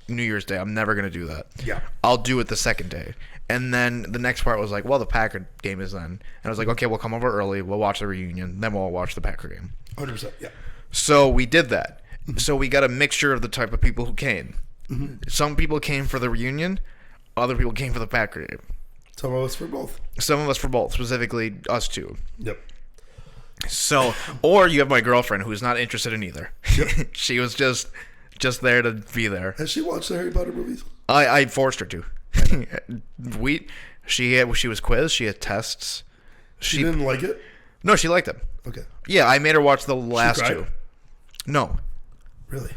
New Year's Day. I'm never gonna do that. Yeah. I'll do it the second day. And then the next part was like, well, the Packer game is then. And I was like, okay, we'll come over early. We'll watch the reunion. Then we'll watch the Packer game. 100%. Yeah. So we did that. So we got a mixture of the type of people who came. Mm-hmm. Some people came for the reunion. Other people came for the Packer game. Some of us for both. Some of us for both, specifically us two. Yep. So, or you have my girlfriend who's not interested in either. Yep. She was just there to be there. Has she watched the Harry Potter movies? I forced her to. She was quizzed. She had tests. She didn't like it? No, she liked them. Okay. Yeah, I made her watch the last cried? two. No. Really?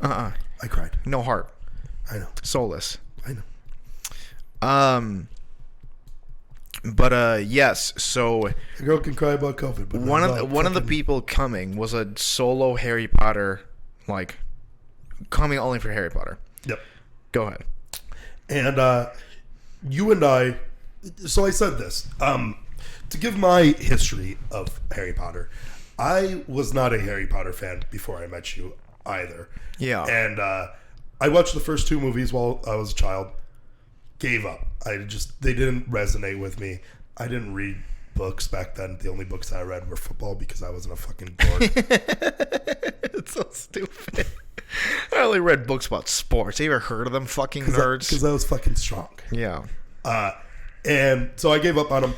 I cried. No heart. I know. Soulless. I know. But yes, so a girl can cry about COVID, but one of the people coming was a solo Harry Potter, like coming only for Harry Potter. Yep. Go ahead. And you and I, so I said this to give my history of Harry Potter. I was not a Harry Potter fan before I met you either. Yeah. And I watched the first 2 movies while I was a child. Gave up. They didn't resonate with me. I didn't read books back then. The only books I read were football because I wasn't a fucking dork. It's so stupid. I only read books about sports. You ever heard of them fucking nerds? Because I was fucking strong. Yeah. And so I gave up on them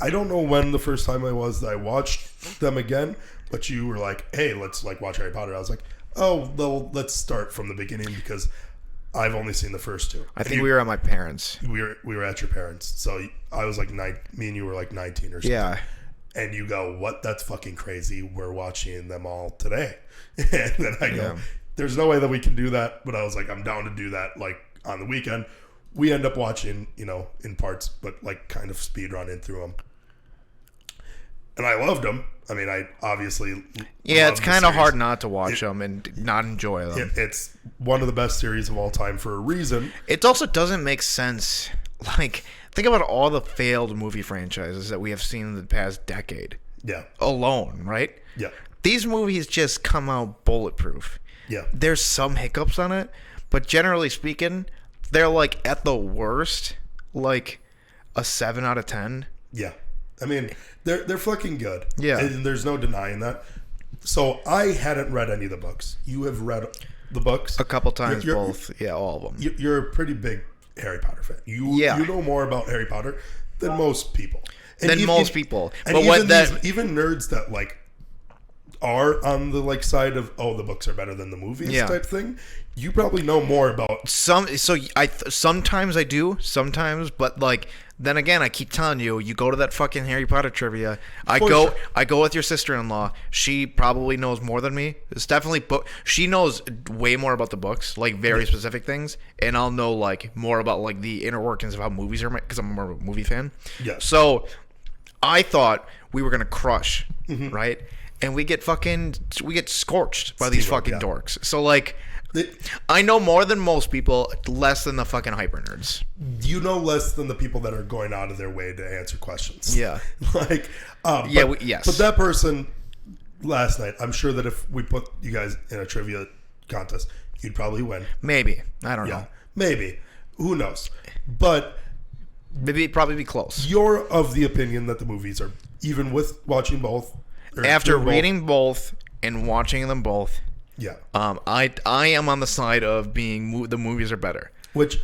I don't know when the first time that I watched them again, but you were like, hey, let's like watch Harry Potter. I was like, oh, well, let's start from the beginning because I've only seen the first two. I think we were at my parents. We were at your parents. So I was like me and you were like 19 or something. Yeah. And you go, what? That's fucking crazy. We're watching them all today. And then I go, there's no way that we can do that. But I was like, I'm down to do that like on the weekend. We end up watching, in parts, but like kind of speed running through them. And I loved them. I mean, I obviously it's kind of hard not to watch them and not enjoy them. It's one of the best series of all time for a reason. It also doesn't make sense. Like, think about all the failed movie franchises that we have seen in the past decade. Yeah. Alone, right? Yeah. These movies just come out bulletproof. Yeah. There's some hiccups on it, but generally speaking, they're like at the worst, like a 7 out of 10. Yeah. I mean, they're fucking good. Yeah. And there's no denying that. So I hadn't read any of the books. You have read the books. A couple times, both. Yeah, all of them. You're a pretty big Harry Potter fan. You know more about Harry Potter than most people. But even nerds that like are on the like side of the books are better than the movies type thing. You probably know more about sometimes I do, but like then again I keep telling you, you go to that fucking Harry Potter trivia. I go with your sister-in-law. She probably knows more than me. It's definitely she knows way more about the books, like very specific things, and I'll know like more about like the inner workings of how movies are made because I'm more of a movie fan. Yeah. So I thought we were gonna crush, right? And we get scorched by these fucking dorks. So like, I know more than most people, less than the fucking hyper nerds. You know less than the people that are going out of their way to answer questions. Yeah. Like, yes. But that person last night, I'm sure that if we put you guys in a trivia contest, you'd probably win. Maybe. I don't know. Maybe. Who knows? But maybe it'd probably be close. You're of the opinion that the movies are, even with watching both. After reading both and watching them both, I am on the side of being the movies are better. Which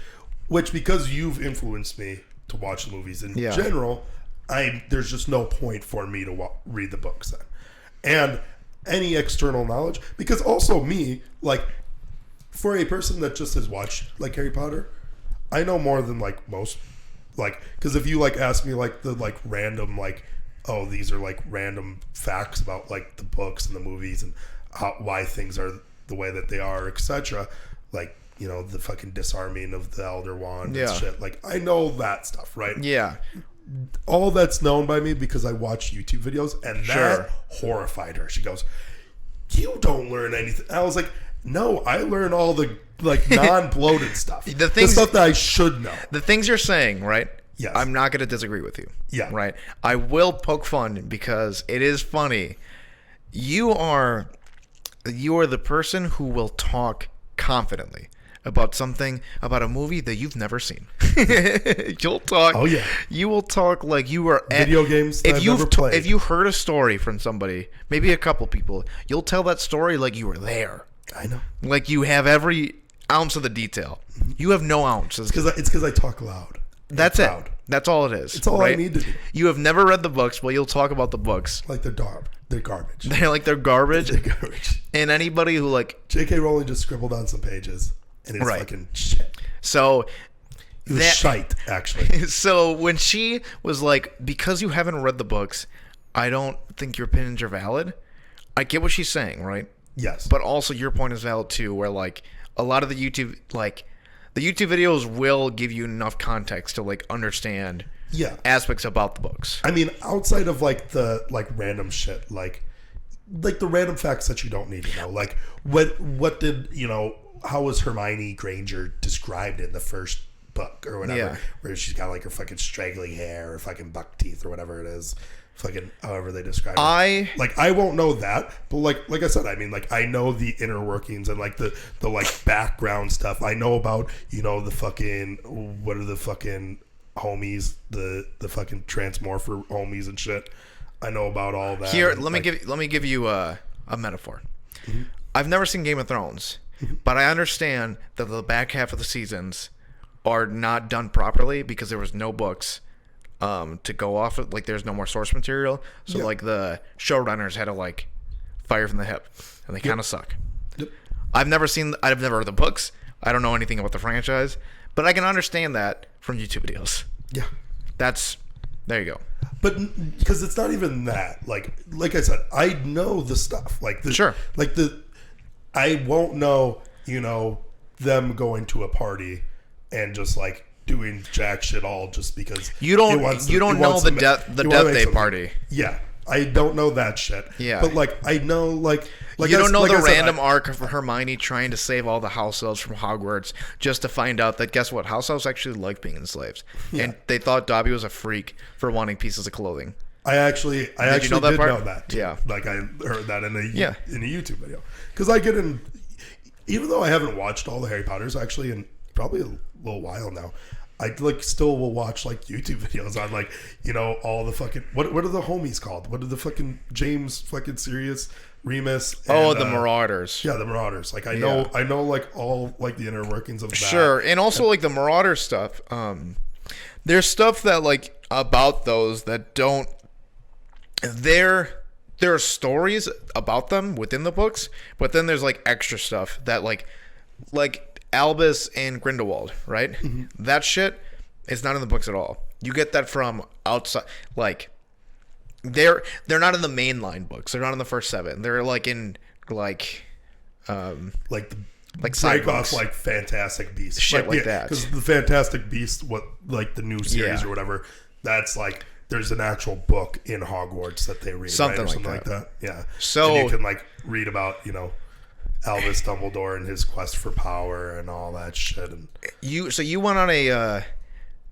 because you've influenced me to watch the movies in general, there's just no point for me to read the books then. And any external knowledge, because also me, like, for a person that just has watched like Harry Potter, I know more than like most, like, because if you like ask me like the like random like, oh, these are like random facts about like the books and the movies and why things are the way that they are, etc. Like, the fucking disarming of the Elder Wand and shit. Like, I know that stuff, right? Yeah. All that's known by me because I watch YouTube videos, and that horrified her. She goes, "You don't learn anything." I was like, "No, I learn all the like non-bloated stuff. The stuff that I should know." The things you're saying, right? Yes. I'm not going to disagree with you. Yeah. Right? I will poke fun because it is funny. You are the person who will talk confidently about a movie that you've never seen. You'll talk. Oh, yeah. You will talk like you were at video games that I've never played. If you heard a story from somebody, maybe a couple people, you'll tell that story like you were there. I know. Like you have every ounce of the detail. You have no ounce. It's because I talk loud. That's it. That's all it is. It's all I need to do. You have never read the books, but you'll talk about the books. Like they're garbage. They're garbage. They're garbage. And anybody who like J.K. Rowling just scribbled on some pages, and it's fucking shit. So it was shite, actually. So when she was like, because you haven't read the books, I don't think your opinions are valid. I get what she's saying, right? Yes. But also your point is valid too, where like a lot of the YouTube videos will give you enough context to like understand aspects about the books. I mean, outside of like the like random shit, like the random facts that you don't need to know, like what did how was Hermione Granger described in the first book or whatever, where she's got like her fucking straggly hair or fucking buck teeth or whatever it is. Fucking however they describe it. I won't know that, but like I said, I mean, like I know the inner workings and like the like background stuff. I know about the fucking what are the fucking homies, the fucking transmorpher homies and shit. I know about all that. Here, let me give you a metaphor. I've never seen Game of Thrones, but I understand that the back half of the seasons are not done properly because there was no books to go off of. Like, there's no more source material. So, like, the showrunners had to, like, fire from the hip. And they kind of suck. Yep. I've never read the books. I don't know anything about the franchise. But I can understand that from YouTube videos. Yeah. There you go. But because it's not even that. Like I said, I know the stuff. Sure. I won't know, them going to a party and just like doing jack shit all just because you don't know the Death Day party. Yeah. I don't know that shit. Yeah. But like I know like you don't know the random arc of Hermione trying to save all the house elves from Hogwarts just to find out that, guess what, house elves actually like being enslaved. Yeah. And they thought Dobby was a freak for wanting pieces of clothing. I actually did know that too. Yeah. Like I heard that in a YouTube video. Because I get in, even though I haven't watched all the Harry Potters actually in probably a little while now, I like still will watch like YouTube videos on like, all the fucking, what are the homies called? What are the fucking James fucking Sirius, Remus? And, the Marauders. Yeah, the Marauders. Like I know like all like the inner workings of that. Sure. And also like the Marauder stuff. There's stuff that like about those that don't, there are stories about them within the books, but then there's like extra stuff that like Albus and Grindelwald, right? Mm-hmm. That shit is not in the books at all. You get that from outside. Like they're not in the mainline books. They're not in the first 7. They're like in like side books, like Fantastic Beasts, shit like that. Because the Fantastic Beasts, what like the new series or whatever, that's like there's an actual book in Hogwarts that they read, something like that. Yeah. So and you can like read about Albus Dumbledore and his quest for power and all that shit. And you went on a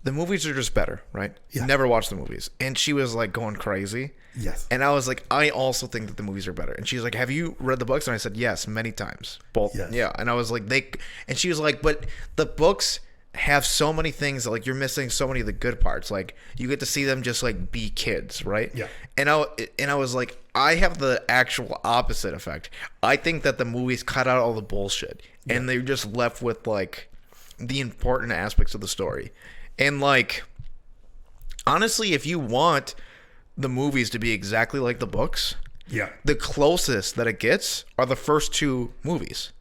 the movies are just better, right? Yeah. Never watched the movies. And she was like going crazy. Yes. And I was like, I also think that the movies are better. And she's like, have you read the books? And I said, yes, many times. Both. Yes. Yeah. And I was like, and she was like, but the books have so many things that like you're missing so many of the good parts. Like you get to see them just like be kids, right? Yeah. And I was like, I have the actual opposite effect. I think that the movies cut out all the bullshit and they're just left with like the important aspects of the story. And like honestly, if you want the movies to be exactly like the books, the closest that it gets are the first 2 movies.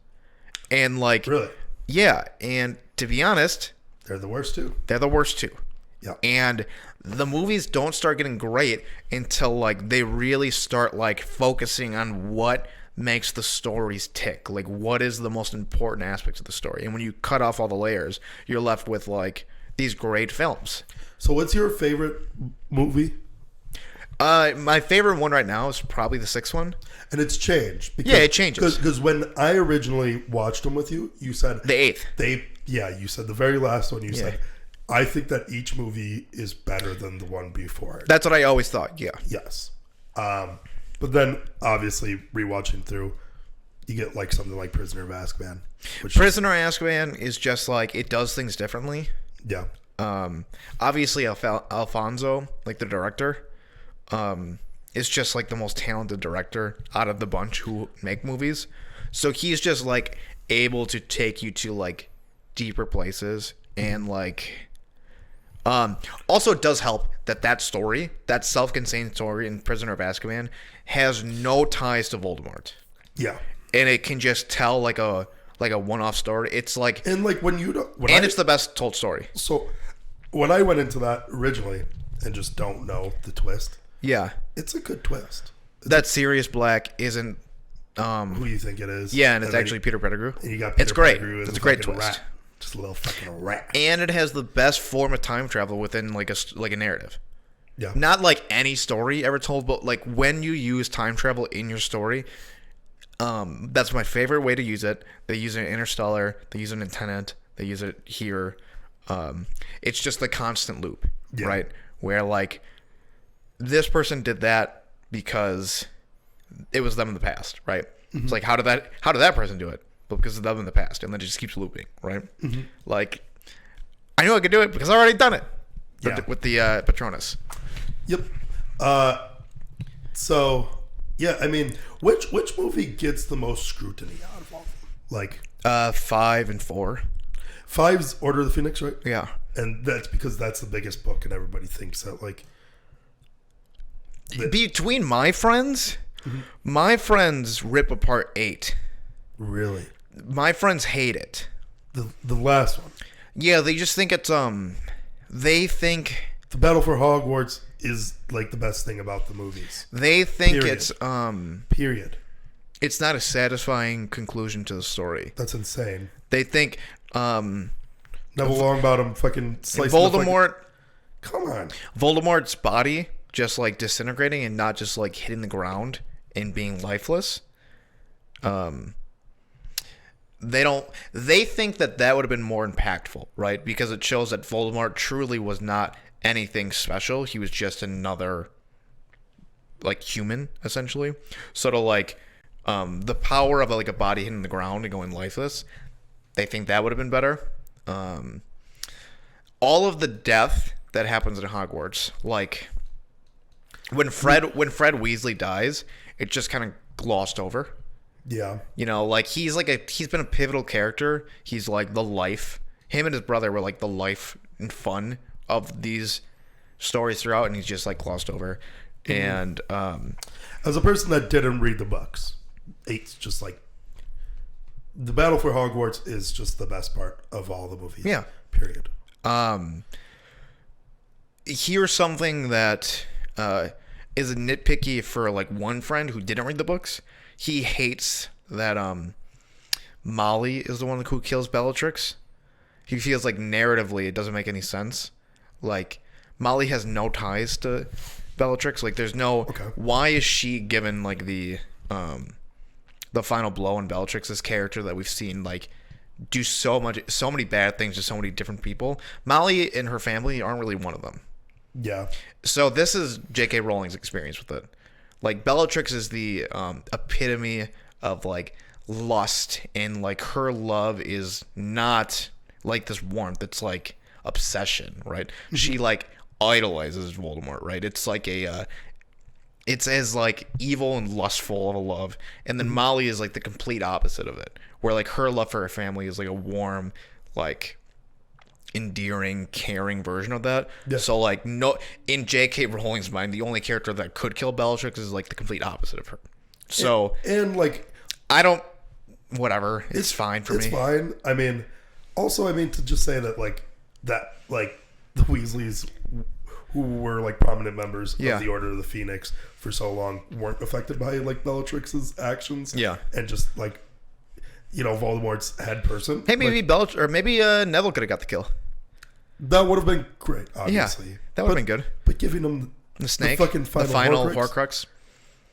And like really? Yeah, and to be honest, they're the worst too. They're the worst too. Yeah. And the movies don't start getting great until like they really start like focusing on what makes the stories tick. Like what is the most important aspects of the story. And when you cut off all the layers, you're left with like these great films. So what's your favorite movie? My favorite one right now is probably the 6th one. And it's changed. Because, it changes. Because when I originally watched them with you, you said... The 8th. You said the very last one, you said, I think that each movie is better than the one before it. That's what I always thought, yeah. Yes. But then, obviously, rewatching through, you get like something like Prisoner of Azkaban. Prisoner of Azkaban is just like, it does things differently. Yeah. Obviously, Alfonso, like the director... is just like the most talented director out of the bunch who make movies. So he's just like able to take you to like deeper places and like also it does help that story, that self-contained story in Prisoner of Azkaban has no ties to Voldemort. Yeah. And it can just tell like a one-off story. It's like and like when you don't it's the best told story. So when I went into that originally and just don't know the twist. Yeah. It's a good twist. That Sirius Black isn't who you think it is. Yeah, and it's actually Peter Pettigrew. And you got Peter it's great. Pettigrew It's a great twist. Rat. Just a little fucking rat. And it has the best form of time travel within like a narrative. Yeah. Not like any story ever told, but like when you use time travel in your story, that's my favorite way to use it. They use it in Interstellar. They use it in Tenet. They use it here. It's just the constant loop, right? Where like this person did that because it was them in the past, right? Mm-hmm. It's like how did that person do it? But because of them in the past, and then it just keeps looping, right? Mm-hmm. Like I knew I could do it because I already done it with the Patronus. Yep. So yeah, I mean, which movie gets the most scrutiny out of all of them? Like 5 and 4. 5's Order of the Phoenix, right? Yeah. And that's because that's the biggest book, and everybody thinks that, like... Between my friends, my friends rip apart 8. Really? My friends hate it. The last one. Yeah, they just think it's, they think... The Battle for Hogwarts is, like, the best thing about the movies. They think Period. it's, Period. It's not a satisfying conclusion to the story. That's insane. They think, Neville Longbottom fucking sliced Voldemort... Come on. Voldemort's body just, like, disintegrating and not just, like, hitting the ground and being lifeless. They think that would have been more impactful, right? Because it shows that Voldemort truly was not anything special. He was just another, like, human, essentially. So to, like, the power of, like, a body hitting the ground and going lifeless, they think that would have been better. All of the death that happens at Hogwarts, like, when Fred Weasley dies, it just kind of glossed over. Yeah. You know, like, he's been a pivotal character. He's, like, the life. Him and his brother were, like, the life and fun of these stories throughout, and he's just, like, glossed over. And as a person that didn't read the books, 8's just, like, the Battle for Hogwarts is just the best part of all the movies. Yeah. Period. Here's something that is nitpicky for, like, one friend who didn't read the books. He hates that Molly is the one who kills Bellatrix. He feels like narratively it doesn't make any sense. Like, Molly has no ties to Bellatrix. Like, there's no... Okay. Why is she given, like, the final blow on Bellatrix's character that we've seen, like, do so many bad things to so many different people? Molly and her family aren't really one of them. Yeah. So this is J.K. Rowling's experience with it. Like, Bellatrix is the epitome of, like, lust, and, like, her love is not, like, this warmth. It's, like, obsession, right? She, like, idolizes Voldemort, right? It's, like, it's as, like, evil and lustful of a love. And then Molly is, like, the complete opposite of it, where, like, her love for her family is, like, a warm, like, endearing, caring version of that. Yeah. So, like, no, in J.K. Rowling's mind, the only character that could kill Bellatrix is, like, the complete opposite of her. So, and like, I don't, whatever, it's fine for me. It's fine. I mean, also, I mean, to just say that, like, the Weasleys, who were, like, prominent members of the Order of the Phoenix for so long, weren't affected by, like, Bellatrix's actions. Yeah. And just, like, you know, Voldemort's head person. Hey, maybe Neville could have got the kill. That would have been great, obviously. Yeah, that would have been good. But giving him the snake, the fucking final Horcrux,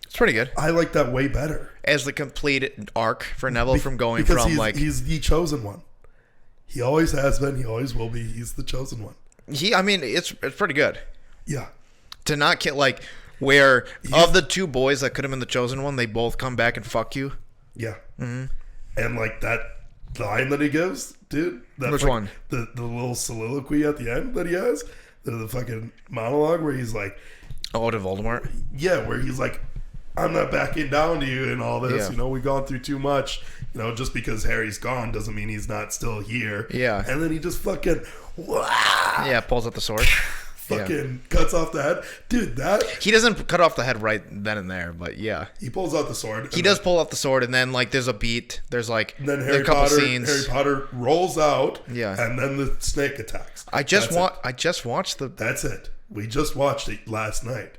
it's pretty good. I like that way better. As the complete arc for Neville from going from, like... he's the chosen one. He always has been. He always will be. He's the chosen one. I mean, it's pretty good. Yeah. To not kill, like, where of the two boys that could have been the chosen one, they both come back and fuck you. Yeah. Mm-hmm. And, like, that line that he gives, dude. Which one? The little soliloquy at the end that he has. The fucking monologue where he's like... Oh, to Voldemort? Yeah, where he's like, I'm not backing down to you and all this. Yeah. You know, we've gone through too much. You know, just because Harry's gone doesn't mean he's not still here. Yeah. And then he just fucking... Yeah, pulls out the sword. Fucking cuts off the head. Dude, that... He doesn't cut off the head right then and there, but yeah. He pulls out the sword. He does pull out the sword, and then, like, there's a beat. There's, like, and then a couple scenes. Harry Potter rolls out, yeah, and then the snake attacks. I just watched the... That's it. We just watched it last night.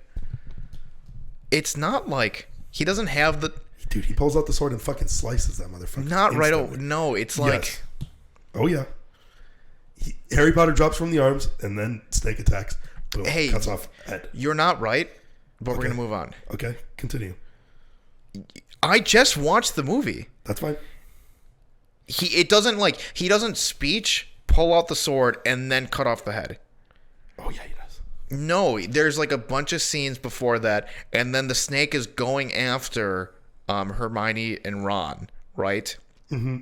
It's not like... He doesn't have the... Dude, he pulls out the sword and fucking slices that motherfucker. Not right... No, it's like... Yes. Oh, yeah. Harry Potter drops from the arms, and then snake attacks. Boom, hey, cuts off head. You're not right, but we're going to move on. Okay, continue. I just watched the movie. That's fine. He doesn't speech, pull out the sword, and then cut off the head. Oh, yeah, he does. No, there's, like, a bunch of scenes before that, and then the snake is going after Hermione and Ron, right? Mm-hmm.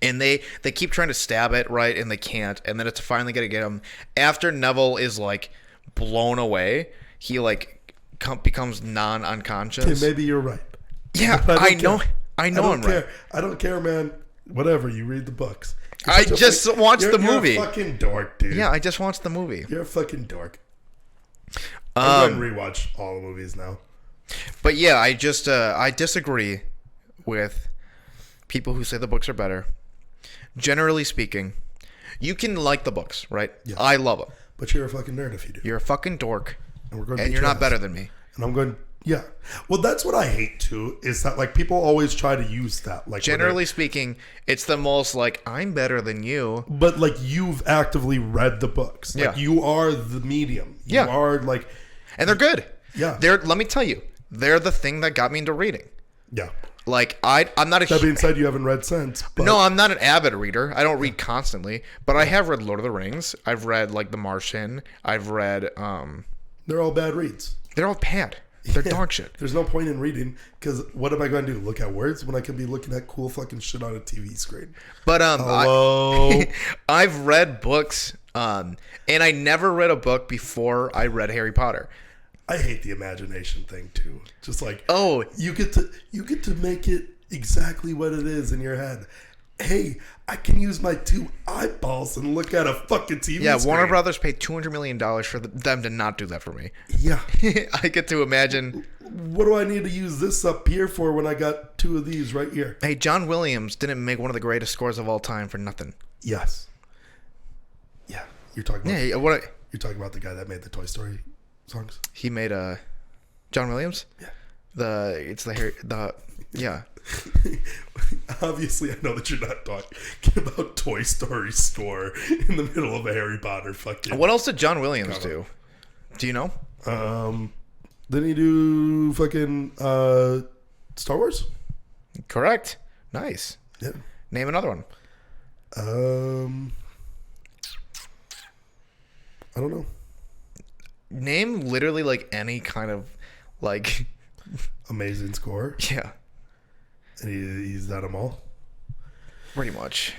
And they keep trying to stab it, right? And they can't. And then it's finally going to get him. After Neville is, like, blown away, he, like, becomes non-unconscious. Okay, maybe you're right. Yeah, I know I'm right. I don't care, man. Whatever, you read the books. I just watched the movie. You're a fucking dork, dude. Yeah, I just watched the movie. You're a fucking dork. I'm going to rewatch all the movies now. But yeah, I just I disagree with people who say the books are better. Generally speaking, you can like the books, right? Yeah. I love them. But you're a fucking nerd if you do. You're a fucking dork. And you're not better than me. And I'm going, yeah. Well, that's what I hate too, is that like people always try to use that. Like generally speaking, it's the most like, I'm better than you. But like you've actively read the books. Like you are the medium. You are like. And they're good. Yeah. Let me tell you, they're the thing that got me into reading. Yeah. Like I'm not a. That being said, you haven't read since. But. No, I'm not an avid reader. I don't read constantly, but I have read Lord of the Rings. I've read like The Martian. I've read. They're all bad reads. They're all bad. They're dog shit. There's no point in reading because what am I going to do? Look at words when I can be looking at cool fucking shit on a TV screen. But hello. I've read books, and I never read a book before I read Harry Potter. I hate the imagination thing too. Just like you get to make it exactly what it is in your head. Hey, I can use my 2 eyeballs and look at a fucking TV screen. Warner Brothers paid $200 million for them to not do that for me. Yeah. I get to imagine. What do I need to use this up here for when I got 2 of these right here? Hey, John Williams didn't make one of the greatest scores of all time for nothing. Yes. Yeah. You're talking about you're talking about the guy that made the Toy Story songs? He made John Williams? Yeah. Yeah. Obviously, I know that you're not talking about Toy Story store in the middle of a Harry Potter fucking. What else did John Williams do? Do you know? Didn't he do fucking Star Wars? Correct. Nice. Yeah. Name another one. I don't know. Name literally like any kind of like amazing score. Yeah. And he's done them all. Pretty much.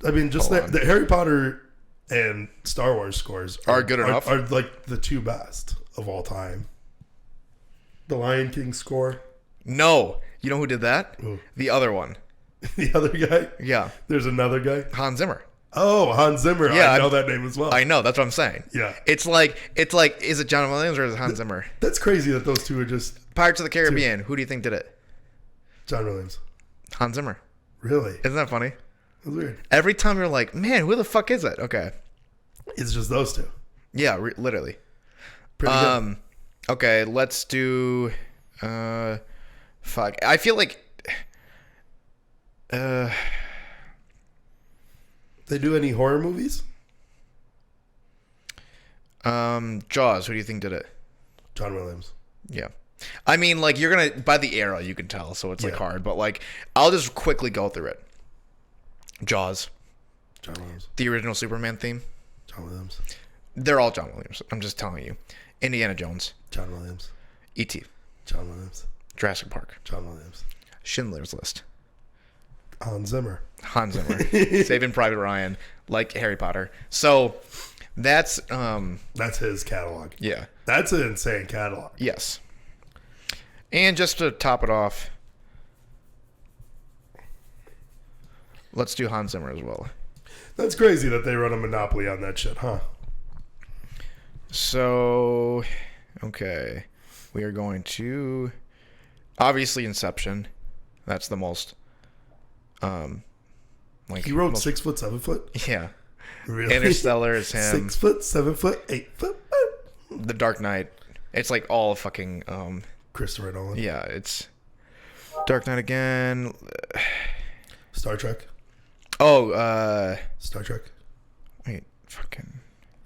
I mean, just the Harry Potter and Star Wars scores are good enough. Are like the 2 best of all time. The Lion King score. No. You know who did that? Ooh. The other one. The other guy? Yeah. There's another guy? Hans Zimmer. Oh, Hans Zimmer. Yeah, I know that name as well. I know. That's what I'm saying. Yeah. It's like, is it John Williams or is it Hans Zimmer? That's crazy that those 2 are just... Pirates of the Caribbean. Who do you think did it? John Williams. Hans Zimmer. Really? Isn't that funny? That's weird. Every time you're like, man, who the fuck is it? Okay. It's just those 2. Yeah, literally. Pretty good. Okay, let's do... fuck. I feel like... They do any horror movies? Jaws. Who do you think did it? John Williams. Yeah. I mean, like, you're going to... By the era, you can tell, so it's, like, hard. But, like, I'll just quickly go through it. Jaws. John Williams. The original Superman theme. John Williams. They're all John Williams. I'm just telling you. Indiana Jones. John Williams. E.T. John Williams. Jurassic Park. John Williams. Schindler's List. Hans Zimmer. Saving Private Ryan. Like Harry Potter. So, that's his catalog. Yeah. That's an insane catalog. Yes. And just to top it off, let's do Hans Zimmer as well. That's crazy that they run a monopoly on that shit, huh? So, okay. We are going to... Obviously, Inception. That's the most... like he wrote 6 foot, 7 foot? Yeah. Really? Interstellar is him. 6 foot, 7 foot, 8 foot. The Dark Knight. It's like all fucking... Christopher Nolan. Yeah, it's... Dark Knight again. Star Trek. Oh, Star Trek. Wait, fucking...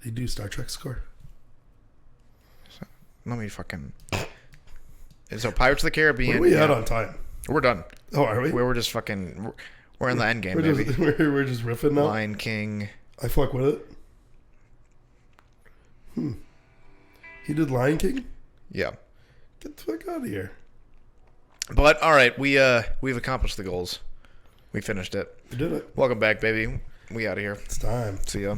Did you do Star Trek score? Let me fucking... So, Pirates of the Caribbean. What are we at on time? We're done. Oh, are we? We're just fucking... We're in the end game, baby. Just, we're just riffing now? Lion King. I fuck with it. He did Lion King? Yeah. Get the fuck out of here. But, alright, we've accomplished the goals. We finished it. We did it. Welcome back, baby. We out of here. It's time. See ya.